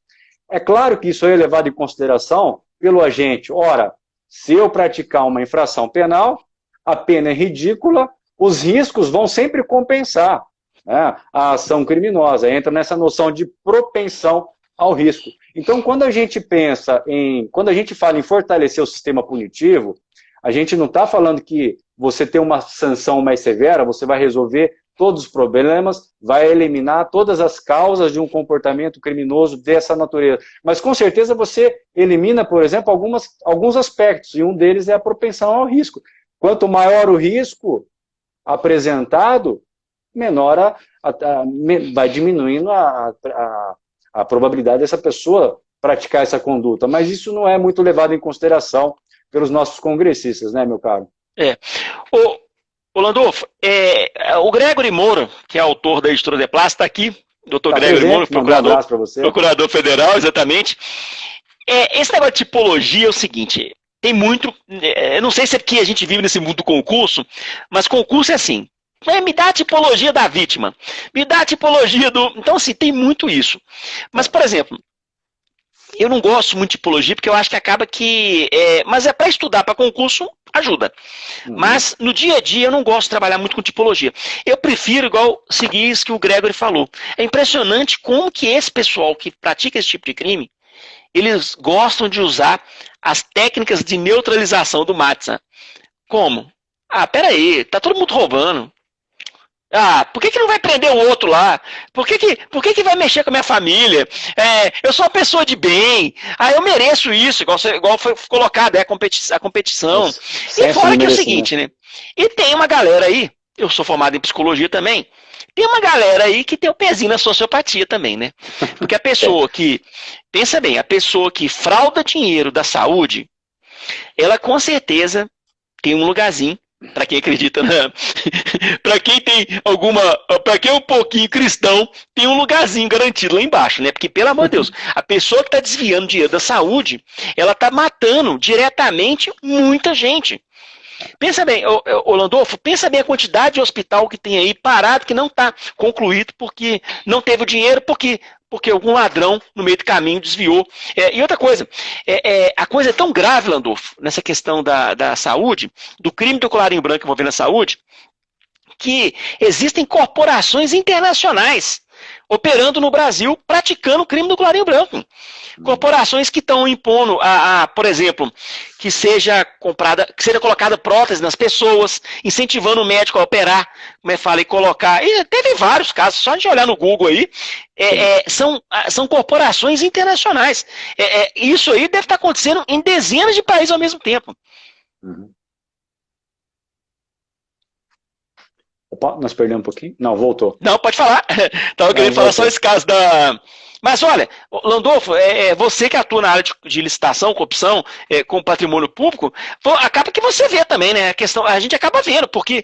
é claro que isso é levado em consideração pelo agente. Ora, se eu praticar uma infração penal, a pena é ridícula, os riscos vão sempre compensar, né, a ação criminosa. Entra nessa noção de propensão ao risco. Então, quando a gente fala em fortalecer o sistema punitivo, a gente não está falando que você ter uma sanção mais severa, você vai resolver todos os problemas, vai eliminar todas as causas de um comportamento criminoso dessa natureza. Mas, com certeza, você elimina, por exemplo, alguns aspectos, e um deles é a propensão ao risco. Quanto maior o risco apresentado, menor vai diminuindo a probabilidade dessa pessoa praticar essa conduta. Mas isso não é muito levado em consideração pelos nossos congressistas, né, meu caro? Ô Landolfo, o Gregory Moura, que é autor da Editora de Plástico, está aqui. Dr. Gregory Moura, procurador federal, exatamente. Esse negócio de tipologia é o seguinte, tem muito... Eu não sei se é porque a gente vive nesse mundo do concurso, mas concurso é assim. Me dá a tipologia da vítima. Me dá a tipologia do... Então, assim, tem muito isso. Mas, por exemplo, eu não gosto muito de tipologia, porque eu acho que acaba que... Mas é para estudar para concurso, ajuda. Mas, no dia a dia, eu não gosto de trabalhar muito com tipologia. Eu prefiro, seguir isso que o Gregory falou. É impressionante como que esse pessoal que pratica esse tipo de crime, eles gostam de usar as técnicas de neutralização do Matza. Como? Peraí, tá todo mundo roubando. Por que não vai prender o outro lá? Por que vai mexer com a minha família? Eu sou uma pessoa de bem. Eu mereço isso, igual foi colocado, a competição. E fora que é o seguinte, né? E tem uma galera aí, eu sou formado em psicologia também, tem uma galera aí que tem o pezinho na sociopatia também, né? Porque a pessoa que, pensa bem, a pessoa que frauda dinheiro da saúde, ela com certeza tem um lugarzinho, para quem acredita, para quem tem para quem é um pouquinho cristão, tem um lugarzinho garantido lá embaixo, né? Porque, pelo amor de Deus, a pessoa que está desviando dinheiro da saúde, ela está matando diretamente muita gente. Pensa bem, Landolfo, pensa bem a quantidade de hospital que tem aí parado, que não está concluído porque não teve o dinheiro, porque algum ladrão no meio do caminho desviou. E outra coisa, a coisa é tão grave, Landolfo, nessa questão da saúde, do crime do colarinho branco envolvendo a saúde, que existem corporações internacionais operando no Brasil, praticando o crime do colarinho branco. Corporações que estão impondo, por exemplo, que seja colocada prótese nas pessoas, incentivando o médico a operar, como eu falei, colocar. E teve vários casos, só a gente olhar no Google aí, são corporações internacionais. Isso aí deve estar acontecendo em dezenas de países ao mesmo tempo. Uhum. Opa, nós perdemos um pouquinho? Não, voltou. Não, pode falar. Estava querendo falar só esse caso da... Mas olha, Landolfo, você que atua na área de licitação, corrupção, com patrimônio público, acaba que você vê também, né? A gente acaba vendo, porque,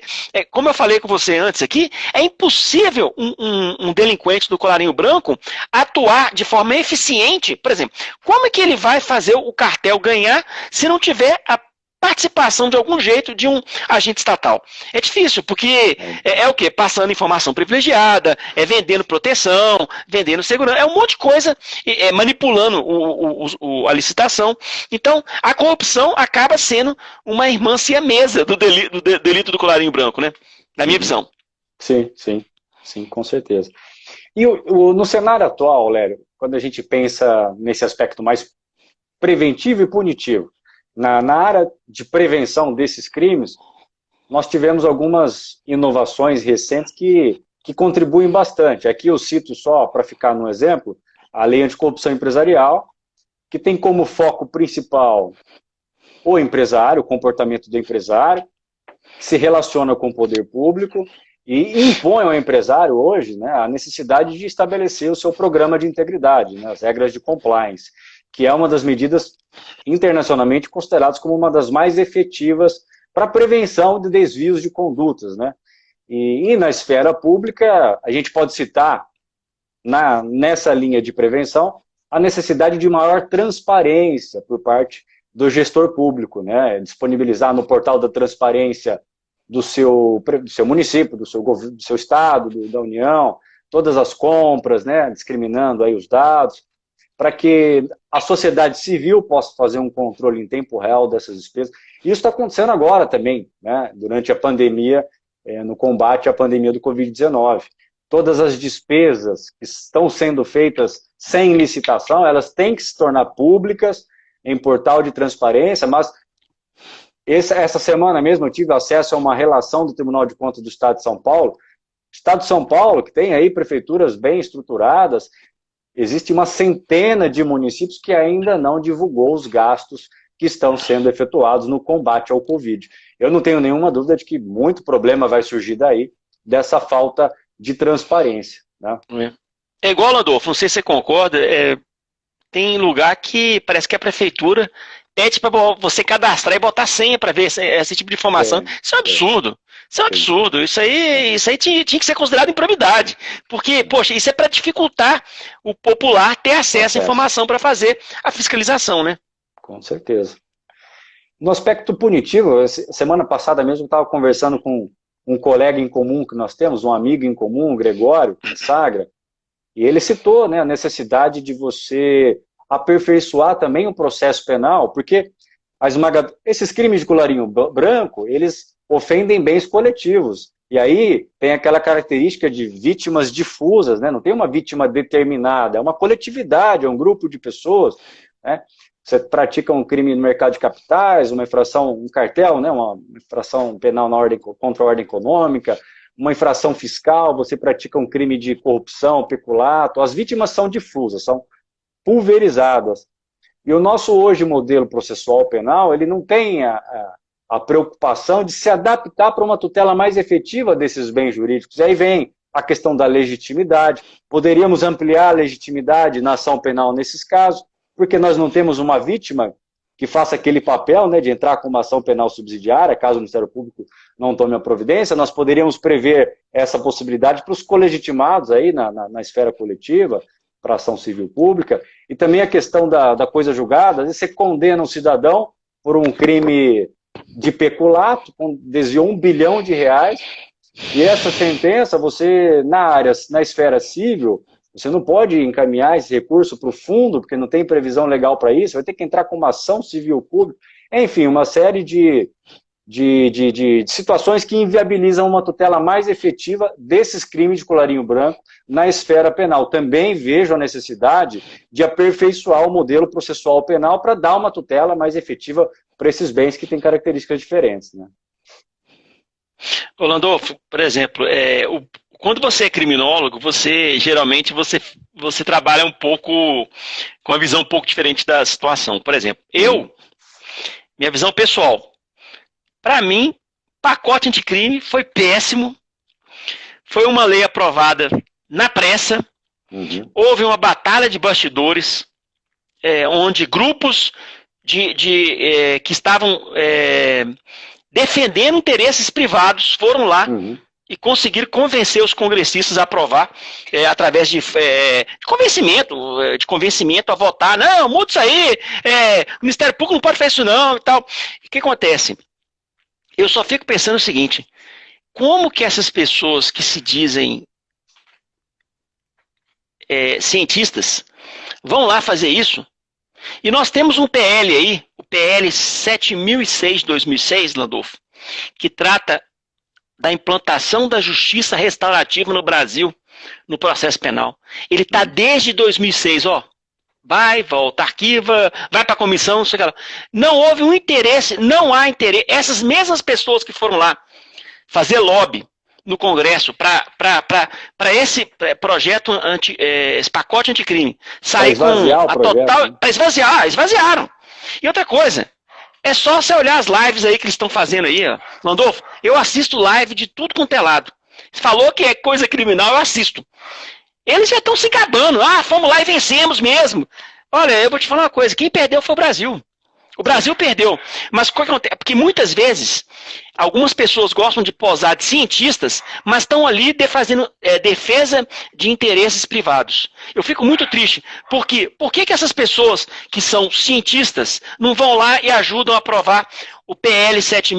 como eu falei com você antes aqui, é impossível um delinquente do colarinho branco atuar de forma eficiente. Por exemplo, como é que ele vai fazer o cartel ganhar se não tiver a participação de algum jeito de um agente estatal? É difícil, porque o quê? Passando informação privilegiada, vendendo proteção, vendendo segurança, um monte de coisa, manipulando a licitação. Então, a corrupção acaba sendo uma irmã siamesa do delito do colarinho branco, né? Na minha visão. Sim, com certeza. E no cenário atual, Lério, quando a gente pensa nesse aspecto mais preventivo e punitivo, na área de prevenção desses crimes, nós tivemos algumas inovações recentes que contribuem bastante. Aqui eu cito só, para ficar no exemplo, a Lei Anticorrupção Empresarial, que tem como foco principal o empresário, o comportamento do empresário, que se relaciona com o poder público e impõe ao empresário hoje, né, a necessidade de estabelecer o seu programa de integridade, né, as regras de compliance, que é uma das medidas internacionalmente consideradas como uma das mais efetivas para a prevenção de desvios de condutas, né? E na esfera pública, a gente pode citar nessa linha de prevenção, a necessidade de maior transparência por parte do gestor público, né? Disponibilizar no portal da transparência do seu município, do seu estado, da União, todas as compras, né? Discriminando aí os dados, para que a sociedade civil possa fazer um controle em tempo real dessas despesas. Isso está acontecendo agora também, né? Durante a pandemia, no combate à pandemia do Covid-19. Todas as despesas que estão sendo feitas sem licitação, elas têm que se tornar públicas em portal de transparência, mas essa semana mesmo eu tive acesso a uma relação do Tribunal de Contas do Estado de São Paulo. O Estado de São Paulo, que tem aí prefeituras bem estruturadas, existe uma centena de municípios que ainda não divulgou os gastos que estão sendo efetuados no combate ao Covid. Eu não tenho nenhuma dúvida de que muito problema vai surgir daí, dessa falta de transparência. Né? É igual, Landolfo, não sei se você concorda, tem lugar que parece que a prefeitura pede para você cadastrar e botar senha para ver esse tipo de informação. Isso é um absurdo. Isso é um absurdo. Isso aí tinha que ser considerado improbidade. Porque, poxa, isso é para dificultar o popular ter acesso à informação para fazer a fiscalização, né? Com certeza. No aspecto punitivo, semana passada mesmo eu estava conversando com um colega em comum que nós temos, um amigo em comum, o Gregório Sagra, e ele citou, né, a necessidade de você aperfeiçoar também o processo penal, porque esses crimes de colarinho branco, eles ofendem bens coletivos. E aí tem aquela característica de vítimas difusas, né? Não tem uma vítima determinada, é uma coletividade, é um grupo de pessoas, né? Você pratica um crime no mercado de capitais, uma infração, um cartel, né? Uma infração penal contra a ordem econômica, uma infração fiscal, você pratica um crime de corrupção, peculato, as vítimas são difusas, são pulverizadas. E o nosso hoje modelo processual penal, ele não tem a preocupação de se adaptar para uma tutela mais efetiva desses bens jurídicos. E aí vem a questão da legitimidade. Poderíamos ampliar a legitimidade na ação penal nesses casos, porque nós não temos uma vítima que faça aquele papel, né, de entrar com uma ação penal subsidiária, caso o Ministério Público não tome a providência. Nós poderíamos prever essa possibilidade para os colegitimados aí na esfera coletiva, para ação civil pública, e também a questão da coisa julgada. Às vezes você condena um cidadão por um crime de peculato, desviou R$1 bilhão, e essa sentença, você, na esfera civil, você não pode encaminhar esse recurso para o fundo, porque não tem previsão legal para isso, vai ter que entrar com uma ação civil pública, enfim, uma série de situações que inviabilizam uma tutela mais efetiva desses crimes de colarinho branco na esfera penal. Também vejo a necessidade de aperfeiçoar o modelo processual penal para dar uma tutela mais efetiva para esses bens que têm características diferentes. Né? Ô Landolfo, por exemplo, quando você é criminólogo, geralmente você trabalha um pouco com uma visão um pouco diferente da situação. Por exemplo, minha visão pessoal, para mim, pacote anticrime foi péssimo, foi uma lei aprovada na pressa, houve uma batalha de bastidores, onde grupos que estavam defendendo interesses privados foram lá e conseguiram convencer os congressistas a aprovar através de convencimento a votar. Não, muda isso aí, o Ministério Público não pode fazer isso não e tal. O que acontece? Eu só fico pensando o seguinte, como que essas pessoas que se dizem cientistas vão lá fazer isso? E nós temos um PL aí, o PL 7006 de 2006, Landolfo, que trata da implantação da justiça restaurativa no Brasil, no processo penal. Ele está desde 2006, vai, volta, arquiva, vai para a comissão, sei lá. Não houve um interesse, não há interesse. Essas mesmas pessoas que foram lá fazer lobby no Congresso para esse projeto, esse pacote anticrime, sair com a total... Para esvaziar, esvaziaram. E outra coisa, é só você olhar as lives aí que eles estão fazendo aí, ó. Landolfo, eu assisto live de tudo quanto é lado. Falou que é coisa criminal, eu assisto. Eles já estão se gabando. Fomos lá e vencemos mesmo. Olha, eu vou te falar uma coisa. Quem perdeu foi o Brasil. O Brasil perdeu. Mas o que acontece? Porque muitas vezes, algumas pessoas gostam de posar de cientistas, mas estão ali fazendo defesa de interesses privados. Eu fico muito triste. Porque por que essas pessoas que são cientistas não vão lá e ajudam a aprovar o PL 7.000?